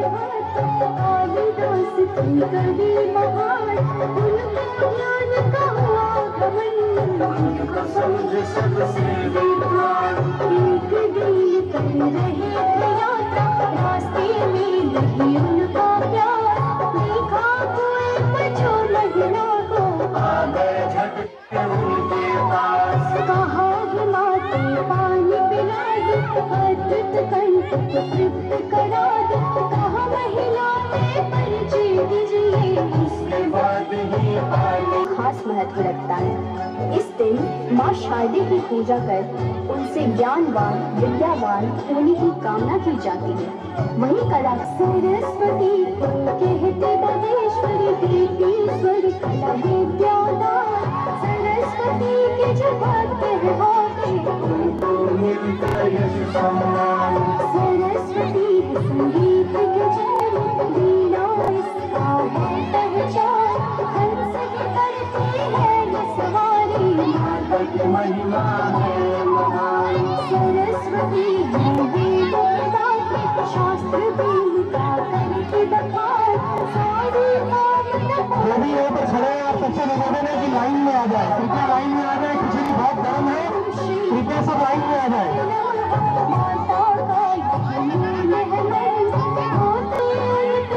कालिदास की कवि महान, उनका ज्ञान का हुआ घमंड, उनको समझ सबसे विद्वान। एक दिन कर रहे थे यात्रा, रास्ते में लगी उनका प्यार। देखा कोई बचो महिला को, आ गए झट उनके पास। कहा हिमाते पानी पिला दे, अद्भुत कंठ को तृप्त करा दे। कहा महिला में परिचय दीजिए, इसके बाद ही पानी। खास महत्व रखता है। इस दिन माँ शारदे की पूजा कर उनसे ज्ञानवान विद्यावान होने की कामना की जाती है। वही कला सरस्वती को कहते बदेश्वरी, देवी स्वर कला विद्यादान। सरस्वती के जब कहवाते उनको मिलता यश सम्मान। सरस्वती संगीत के जन्म, वीणा इसका है पहचान। हंस की करती है ये सवारी, माता की महिमा है महान। सरस्वती है वेद दात्री, शास्त्र वेदिका करती बखान। सारी यदि यहाँ पर खड़े हैं, आप सबसे निवेदन है कि लाइन में आ जाए। कृपया लाइन में आ जाए। खिचड़ी बहुत गर्म है, कृपया सब लाइन में आ जाए। माता का यही महल होती है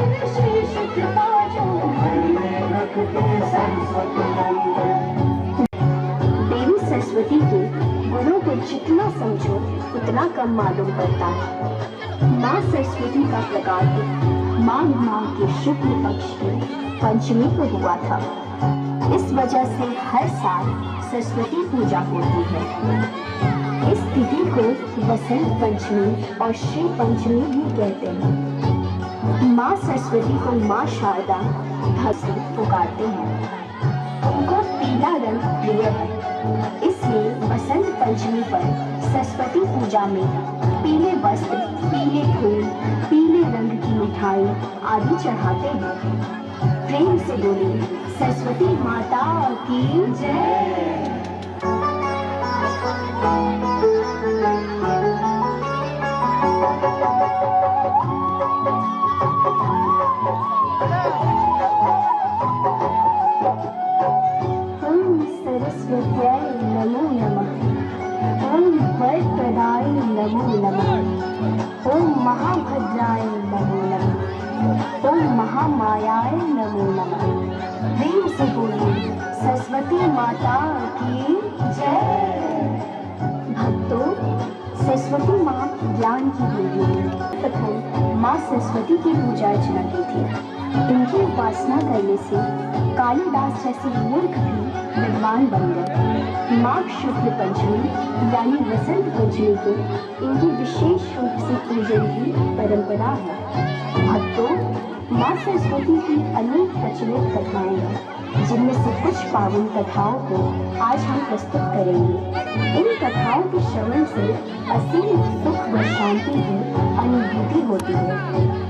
विशेष कृपा जो देवी सरस्वती के गुणों को जितना समझो उतना कम मालूम पड़ता है। माँ सरस्वती का प्रकाश माघ माह के शुक्ल पक्ष की पंचमी को हुआ था। इस वजह से हर साल सरस्वती पूजा होती है। इस तिथि को बसंत पंचमी और श्री पंचमी भी कहते हैं। माँ सरस्वती को माँ शारदा से पुकारते हैं। उनको पीला रंग प्रिय है, इसलिए बसंत पंचमी पर सरस्वती पूजा में पीले वस्त्र, पीले फूल, पीले रंग की मिठाई आदि चढ़ाते हैं। प्रेम से बोले सरस्वती माता की जय। सरस्वत्यै नमो नमः। ओम वरप्रदाय नमो नमः। ओम महाभद्राय नमो नमः। ओम महामायाय नमो नमः। प्रेम से बोलिए सरस्वती माता की जय। भक्तों, सरस्वती माँ ज्ञान की देवी है। प्रथम माँ सरस्वती की पूजा अर्चना की थी। इनकी उपासना करने से कालिदास जैसे मूर्ख भी विद्वान बन गए। माघ शुक्ल पंचमी यानी वसंत पंचमी को इनकी विशेष रूप से पूजन की परंपरा है। भक्तों, माँ सरस्वती की अनेक प्रचलित कथाएं हैं, जिनमें से कुछ पावन कथाओं को आज हम प्रस्तुत करेंगे। इन कथाओं के श्रवण से असीम सुख व शांति की अनुभूति होती है।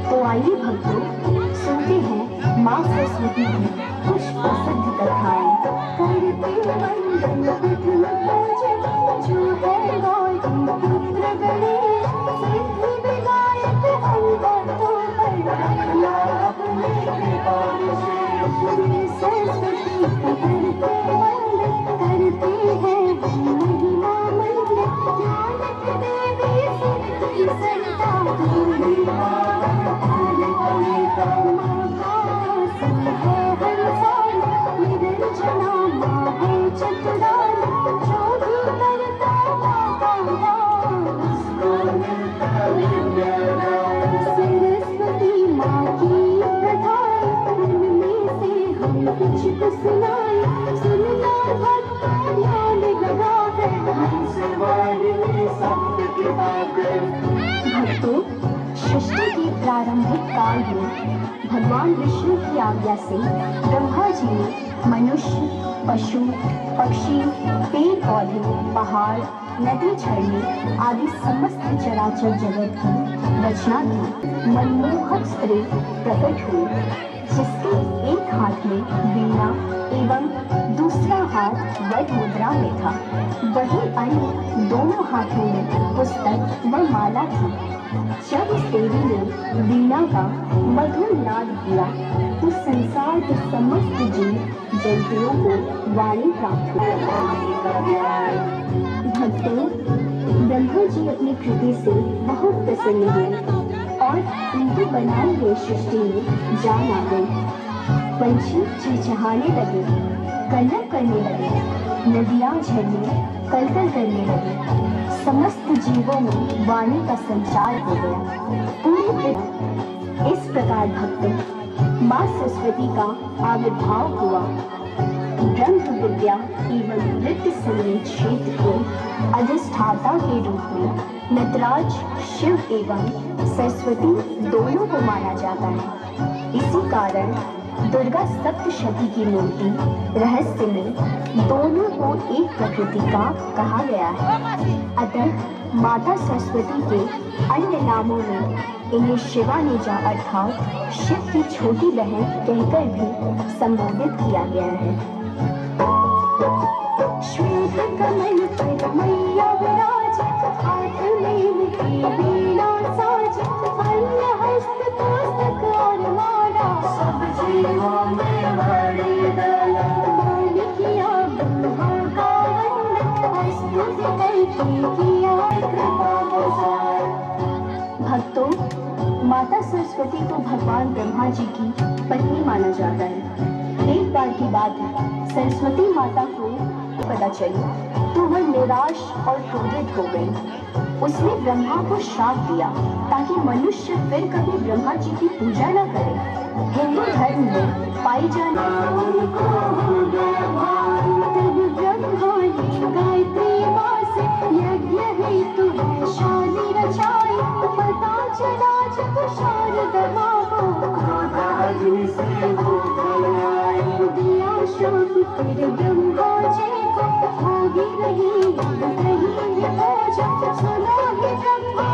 तो आइए भक्तों, सुनते हैं माँ सरस्वती की कुछ प्रसिद्ध कथाएं। जो है पुत्र गणेश, सिद्धि विनायक अंगों पर रखना अपने कृपाल से। सरस्वती करते हैं महिमा मंदिर, ज्ञानक देवी सिद्धि संता सरस्वती माँ की प्रथाएं उनमें से हम कुछ तो सुनाए। सुनना भक्तों ध्यान लगा है, भक्तों, सृष्टि के प्रारंभिक काल में भगवान विष्णु की आज्ञा से ब्रह्मा जी ने मनुष्य, पशु, पक्षी, पेड़ पौधे, पहाड़, नदी, झरने आदि समस्त चराचर जगत की रचना की। मनमोहक स्त्री प्रकट हुई, जिसके एक हाथ में वीणा एवं दूसरा हाथ वट मुद्रा में था। वहीं अन्य दोनों हाथों में पुस्तक व माला थी। जब उस देवी ने वीणा का मधुर नाद किया तो संसार के समस्त जीव जंतुओं को वाणी प्राप्त हुई। भक्तों, ब्रह्मा जी अपनी कृति से बहुत प्रसन्न हुए और उनके बनाए हुए सृष्टि में जान आ गई। पंछी चिचहाने लगे, कलरव करने लगे, नदियाँ झरने कलकल करने लगे। समस्त जीवों में वाणी का संचार हो गया। पूरी इस प्रकार भक्तों, माँ सरस्वती का आविर्भाव हुआ। ब्रह्म विद्या एवं नृत्य संगीत क्षेत्र के अधिष्ठाता के रूप में नटराज, शिव एवं सरस्वती दोनों को माना जाता है। इसी कारण दुर्गा सप्तशती की मूर्ति रहस्य में दोनों को एक प्रकृति का कहा गया है। अतः माता सरस्वती के अन्य नामों में इन्हें शिवानेजा अर्थात शिव की छोटी बहन कहकर भी संबोधित किया गया है। श्वेत कमल पर मैया विराज, हाथ में उनकी वीणा साज, अन्य हस्त पुस्तक और माला, सब जीवों में बड़ी दया। मान किया ब्रह्मा का वंदन, स्तुति करके किया कृपा प्रसार। भक्तों, माता सरस्वती को भगवान ब्रह्मा जी की पत्नी माना जाता है। एक बार की बात है, सरस्वती माता को पता चली तो वह निराश और क्रोधित हो गई। उसने ब्रह्मा को श्राप दिया ताकि मनुष्य फिर कभी ब्रह्मा जी की पूजा न करे। हिंदू धर्म में पाई जाने गायत्री माँ से यज्ञ हेतु शादी रचाई, पता चला जब शारदा माँ को क्रोधाग्नि से वो जलाई। दिया शाप फिर ब्रह्मा जी को, होगी रही पूजा, सुनो हे ब्रह्मा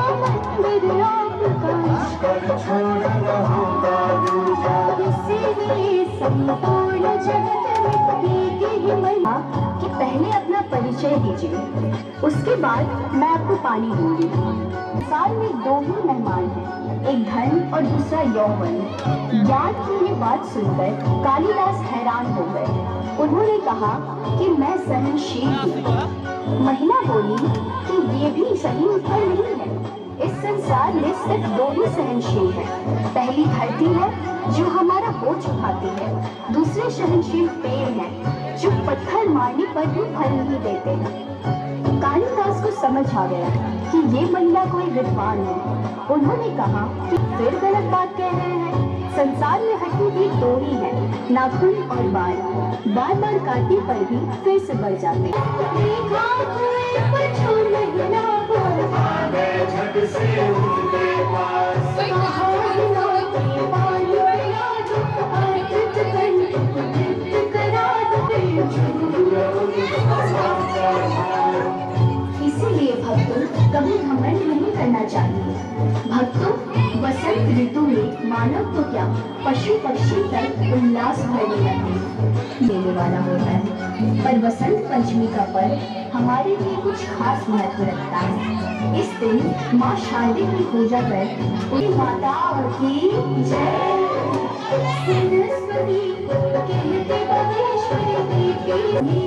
संपूर्ण जगत में एक ही महिमा। कि पहले अपना परिचय दीजिए, उसके बाद मैं आपको पानी दूंगी। साल में दो ही मेहमान हैं, एक धन और दूसरा यौवन। ज्ञान की ये बात सुनकर कालिदास हैरान हो गए। उन्होंने कहा कि मैं सहनशील हूँ। महिला बोली कि ये भी सही उत्तर नहीं है। इस संसार में सिर्फ दो ही सहनशील हैं। पहली धरती है जो हमारा बोझ उठाती है, दूसरे सहनशील पेड़ हैं जो पत्थर मारने पर भी फल नहीं देते हैं। कालिदास को समझ आ गया कि ये महिला कोई विद्वान है। उन्होंने कहा कि फिर गलत बात कह रहे हैं। संसार में हड्डी भी दो ही है, नाखून और बाल। बार बार काटने पर भी फिर से बढ़ जाते हैं। इसीलिए भक्तों, कभी घमंड नहीं करना चाहिए। भक्तों, वसंत ऋतु में मानव तो क्या, पशु पक्षी तक उल्लास भरने लगते हैं, देने वाला होता है। पर वसंत पंचमी का पर्व हमारे लिए कुछ खास महत्व रखता है। इस दिन माँ शारदे की पूजा कर उनकी माता की जय। सरस्वती कहते भवेश्वरी देवी,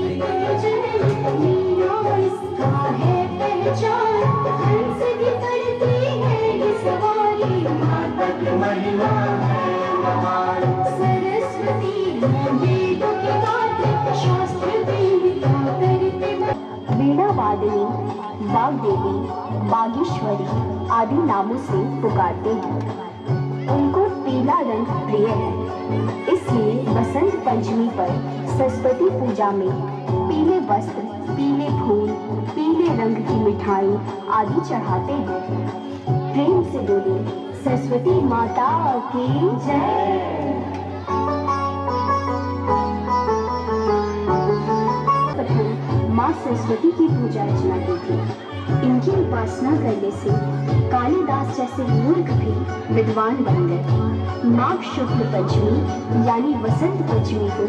इसका है पहचान। हंस भी करती है ये सवारी, माता की महिमा है महान। सरस्वती वेदों की बातें शास्त्र वेदिका करते। वीणा वादिनी, वाग्देवी, बागेश्वरी आदि नामों से पुकारते हैं। उनको पीला रंग प्रिय है, इसलिए बसंत पंचमी पर सरस्वती पूजा में पीले वस्त्र, पीले फूल, पीले रंग की मिठाई आदि चढ़ाते हैं। प्रेम से बोलिए, सरस्वती माता की जय। माँ सरस्वती की पूजा अर्चना की थी। इनकी उपासना करने से कालिदास जैसे मूर्ख भी विद्वान बन गए। माघ शुक्ल पंचमी यानी वसंत पंचमी को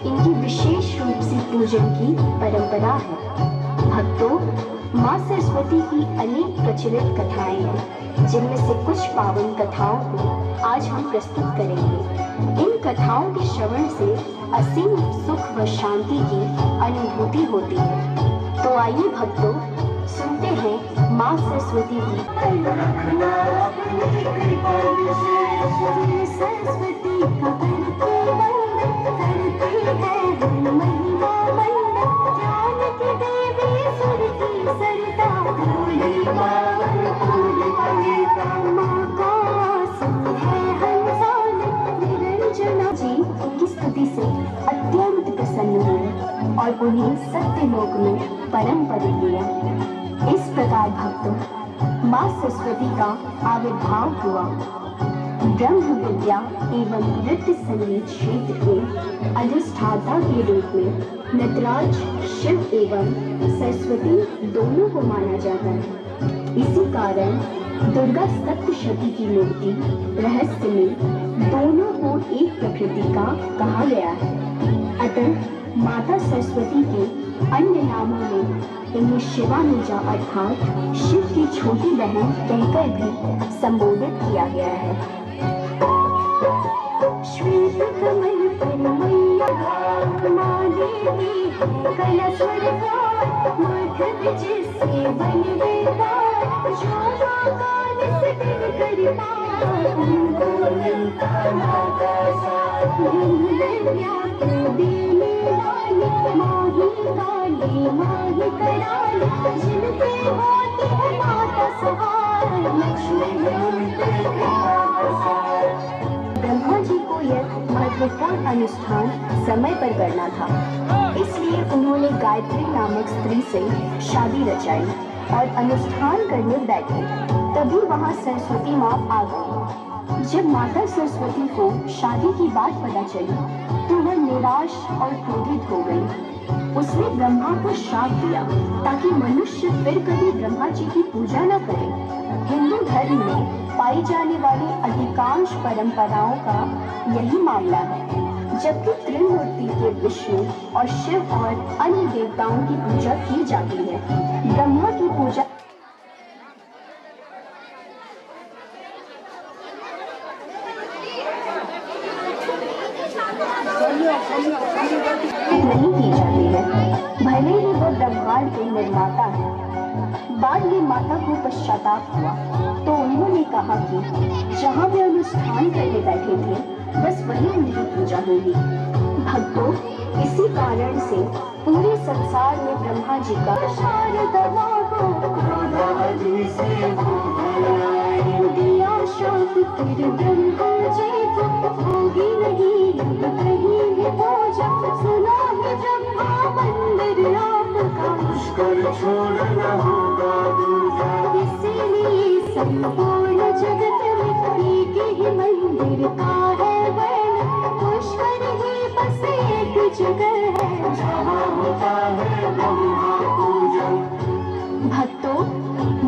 इनकी विशेष रूप से पूजन की परंपरा है। भक्तों, माँ सरस्वती की अनेक प्रचलित कथाएं हैं, जिनमें से कुछ पावन कथाओं को आज हम प्रस्तुत करेंगे। इन कथाओं के श्रवण से असीम सुख व शांति की अनुभूति होती है। तो आइए भक्तों, सुनते हैं माँ सरस्वती की। सरस्वती का करते वंदन, करते हैं महिमा वंदन। ज्ञान की देवी सुर की सरिता, भोली माँ का आसन है हंसान। निरंजना जी उनकी स्तुति से अत्यंत प्रसन्न हुए और उन्हें सत्यलोक में परम पद दिया। इस प्रकार भक्तों, माँ सरस्वती का आविर्भाव हुआ। ब्रह्म विद्या एवं नृत्य संगीत क्षेत्र के अधिष्ठाता के रूप में नटराज, शिव एवं सरस्वती दोनों को माना जाता है। इसी कारण दुर्गा सप्तशती की मूर्ति रहस्य में दोनों को एक प्रकृति का कहा गया है। अतः माता सरस्वती के अन्य नामों में इन्हें शिवानुजा अर्थात शिव की छोटी बहन कहकर भी संबोधित किया गया है। श्वेत कमल पर मैया माँ देवी, कला स्वर मध्य जिससे बन बेदार। शोभा काल से दिन करिता, उनको मिलता माता साथ। विद्या को देने वाली माही काली, माही कराली। जिनके होती है माता सहाय, लक्ष्मी मिलते ब्रह्मा जी को यह महत्वपूर्ण अनुष्ठान समय पर करना था, इसलिए उन्होंने गायत्री नामक स्त्री से शादी रचाई और अनुष्ठान करने बैठे। तभी वहाँ सरस्वती माँ आ गई। जब माता सरस्वती को शादी की बात पता चली तो वह निराश और क्रोधित हो गई। उसने ब्रह्मा को श्राप दिया ताकि मनुष्य फिर कभी ब्रह्मा जी की पूजा न करे। हिंदू धर्म में पाई जाने वाली अधिकांश परंपराओं का यही मामला है। जबकि त्रिमूर्ति के विष्णु और शिव और अन्य देवताओं की पूजा की जाती है। ब्रह्मा की पूजा नहीं की जाती है, भले ही वो ब्रह्मांड के निर्माता है। बाद में माता को पश्चाताप हुआ तो उन्होंने कहा कि जहाँ वे अनुष्ठान करने बैठे थे बस वही उनकी पूजा होगी। भक्तों, इसी कारण से पूरे संसार में ब्रह्मा जी का दिया शोक फिर ब्रह्मा जी को होगी नहीं कहीं भी पूजा। सुना है ब्रह्मा मंदिर आपका पुष्कर छोड़ना होगा दूजा। इसीलिए संपूर्ण जगत में एक ही मंदिर का है वर्ण, पुष्कर ही बस एक जगह है जहाँ होता है ब्रह्मा पूजन। भक्तों,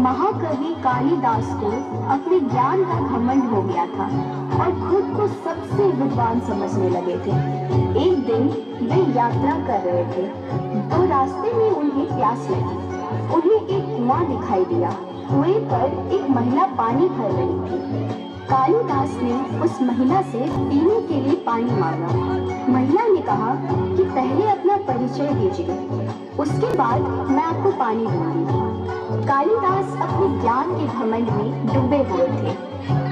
महाकवि कालिदास को अपने ज्ञान का घमंड हो गया था और खुद को सबसे विद्वान समझने लगे थे। एक दिन वे यात्रा कर रहे थे तो रास्ते में उन्हें प्यास लगी। उन्हें एक कुआं दिखाई दिया। कुएं पर एक महिला पानी भर रही थी। कालिदास ने उस महिला से पीने के लिए पानी मांगा। महिला ने कहा कि पहले अपना परिचय दीजिए, उसके बाद मैं आपको पानी दूंगी। कालिदास अपने ज्ञान के घमंड में डूबे हुए थे।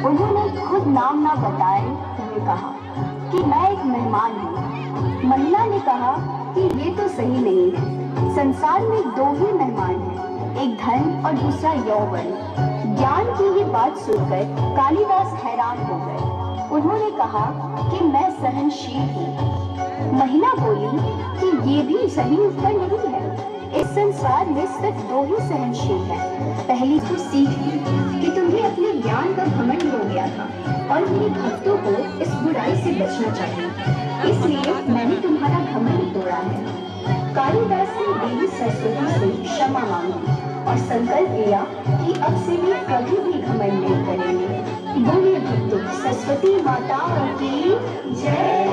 उन्होंने खुद नाम ना बताए हुए कहा कि मैं एक मेहमान हूँ। महिला ने कहा कि ये तो सही नहीं है, संसार में दो ही मेहमान हैं, एक धन और दूसरा यौवन। ज्ञान की ये बात सुनकर कालिदास हैरान हो गए। उन्होंने कहा कि मैं सहनशील हूँ। महिला बोली कि ये भी सही उत्तर नहीं है, इस संसार में सिर्फ दो ही सहनशील हैं। पहली तो सीख ली कि तुम्हें अपने ज्ञान का घमंड हो गया था और मेरे भक्तों को इस बुराई से बचना चाहिए, इसलिए मैंने तुम्हारा घमंड तोड़ा है। कालिदास ने देवी सरस्वती से क्षमा मांगी और संकल्प लिया कि अब से वे कभी भी घमंड नहीं करेंगे। बोलिए भक्तों, सरस्वती माता की जय।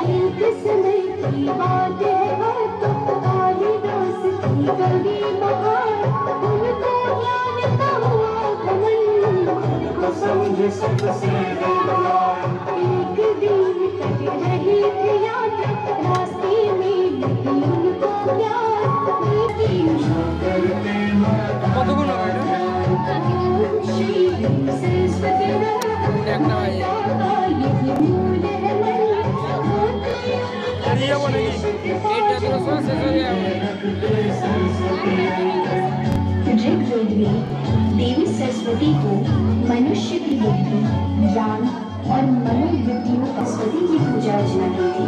एक समय की बात है तो कालिदास की कवि महान, उनको ज्ञान का हुआ घमंड, उनको समझ सबसे बलवान। एक दिन कट रही थी यात्रा, रास्ते में लगी उनको प्यास। ऋग्वेद में देवी सरस्वती को मनुष्य की बुद्धि, ज्ञान और मनोवृत्तियों सरस्वती की पूजा अर्चना की थी।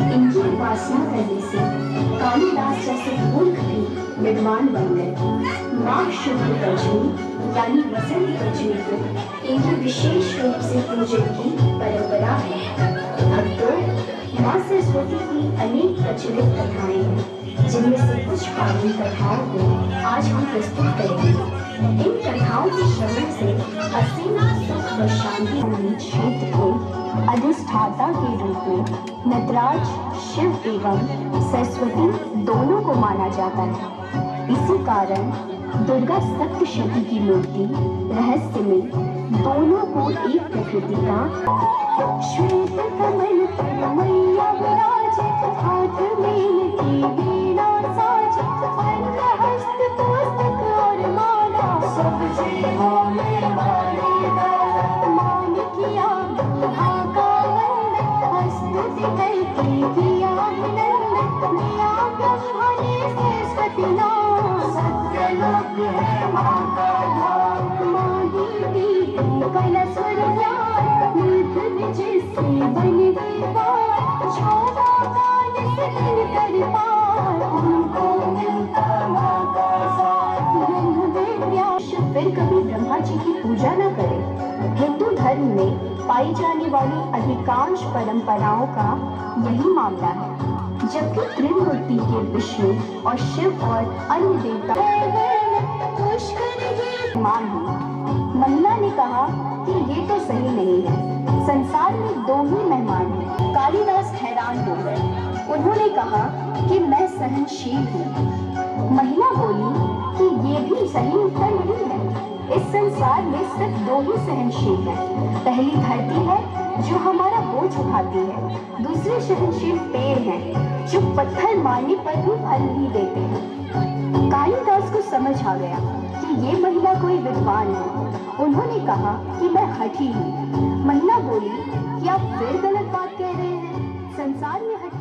इनकी उपासना करने से कालिदास जैसे मूर्ख भी विद्वान बन गए। माघ शुक्ल पंचमी यानी वसंत पंचमी को इनकी विशेष रूप से पूजन की परंपरा है। भक्तों, माँ सरस्वती की अनेक प्रचलित कथाएं हैं, जिनमें से कुछ पावन कथाओं को आज हम प्रस्तुत करेंगे। इन कथाओं के श्रवण से असीम सुख और शांति वाले क्षेत्र को अधिष्ठाता के रूप में नटराज, शिव एवं सरस्वती दोनों को माना जाता है। इसी कारण दुर्गा सप्तशती की मूर्ति रहस्य में दोनों को एक प्रकृति का श्वेत कमल पर मैया विराजे, हाथ में की वीणा साजे, हस्त पुस्तक और माला, सब जीवों में मानेगा। मान किया का वंदन, हस्तुति करके किया विनंदन, दिया ब्रह्मा ने सरस्वती नाम, सत्यलोक है माँ का धाम। माँ देवी है कलसुर ज्ञान, मूर्ख विजय से बन गई बात, क्षमा काल से कर पार, उनको मिलता माँ का साथ। ब्रह्म व्यास फिर कभी ब्रह्मा जी की पूजा न करें। हिंदू धर्म में पाई जाने वाली अधिकांश परंपराओं का यही मामला है। जबकि त्रिमूर्ति के विष्णु और शिव और अन्य देवता मान है। महिला ने कहा कि ये तो सही नहीं है, संसार में दो ही मेहमान हैं। कालिदास हैरान हो गए। उन्होंने कहा कि मैं सहनशील हूँ। महिला बोली कि ये भी सही उत्तर नहीं है। इस संसार में सिर्फ दो ही सहनशील हैं। पहली धरती है जो हमारा बोझ उठाती है, दूसरे सहनशील पेड़ हैं जो पत्थर मारने पर भी फल नहीं देते हैं। कालिदास को समझ आ गया कि ये महिला कोई विद्वान है। उन्होंने कहा कि मैं हठी हूँ। महिला बोली कि आप फिर गलत बात कह रहे हैं। संसार में हठी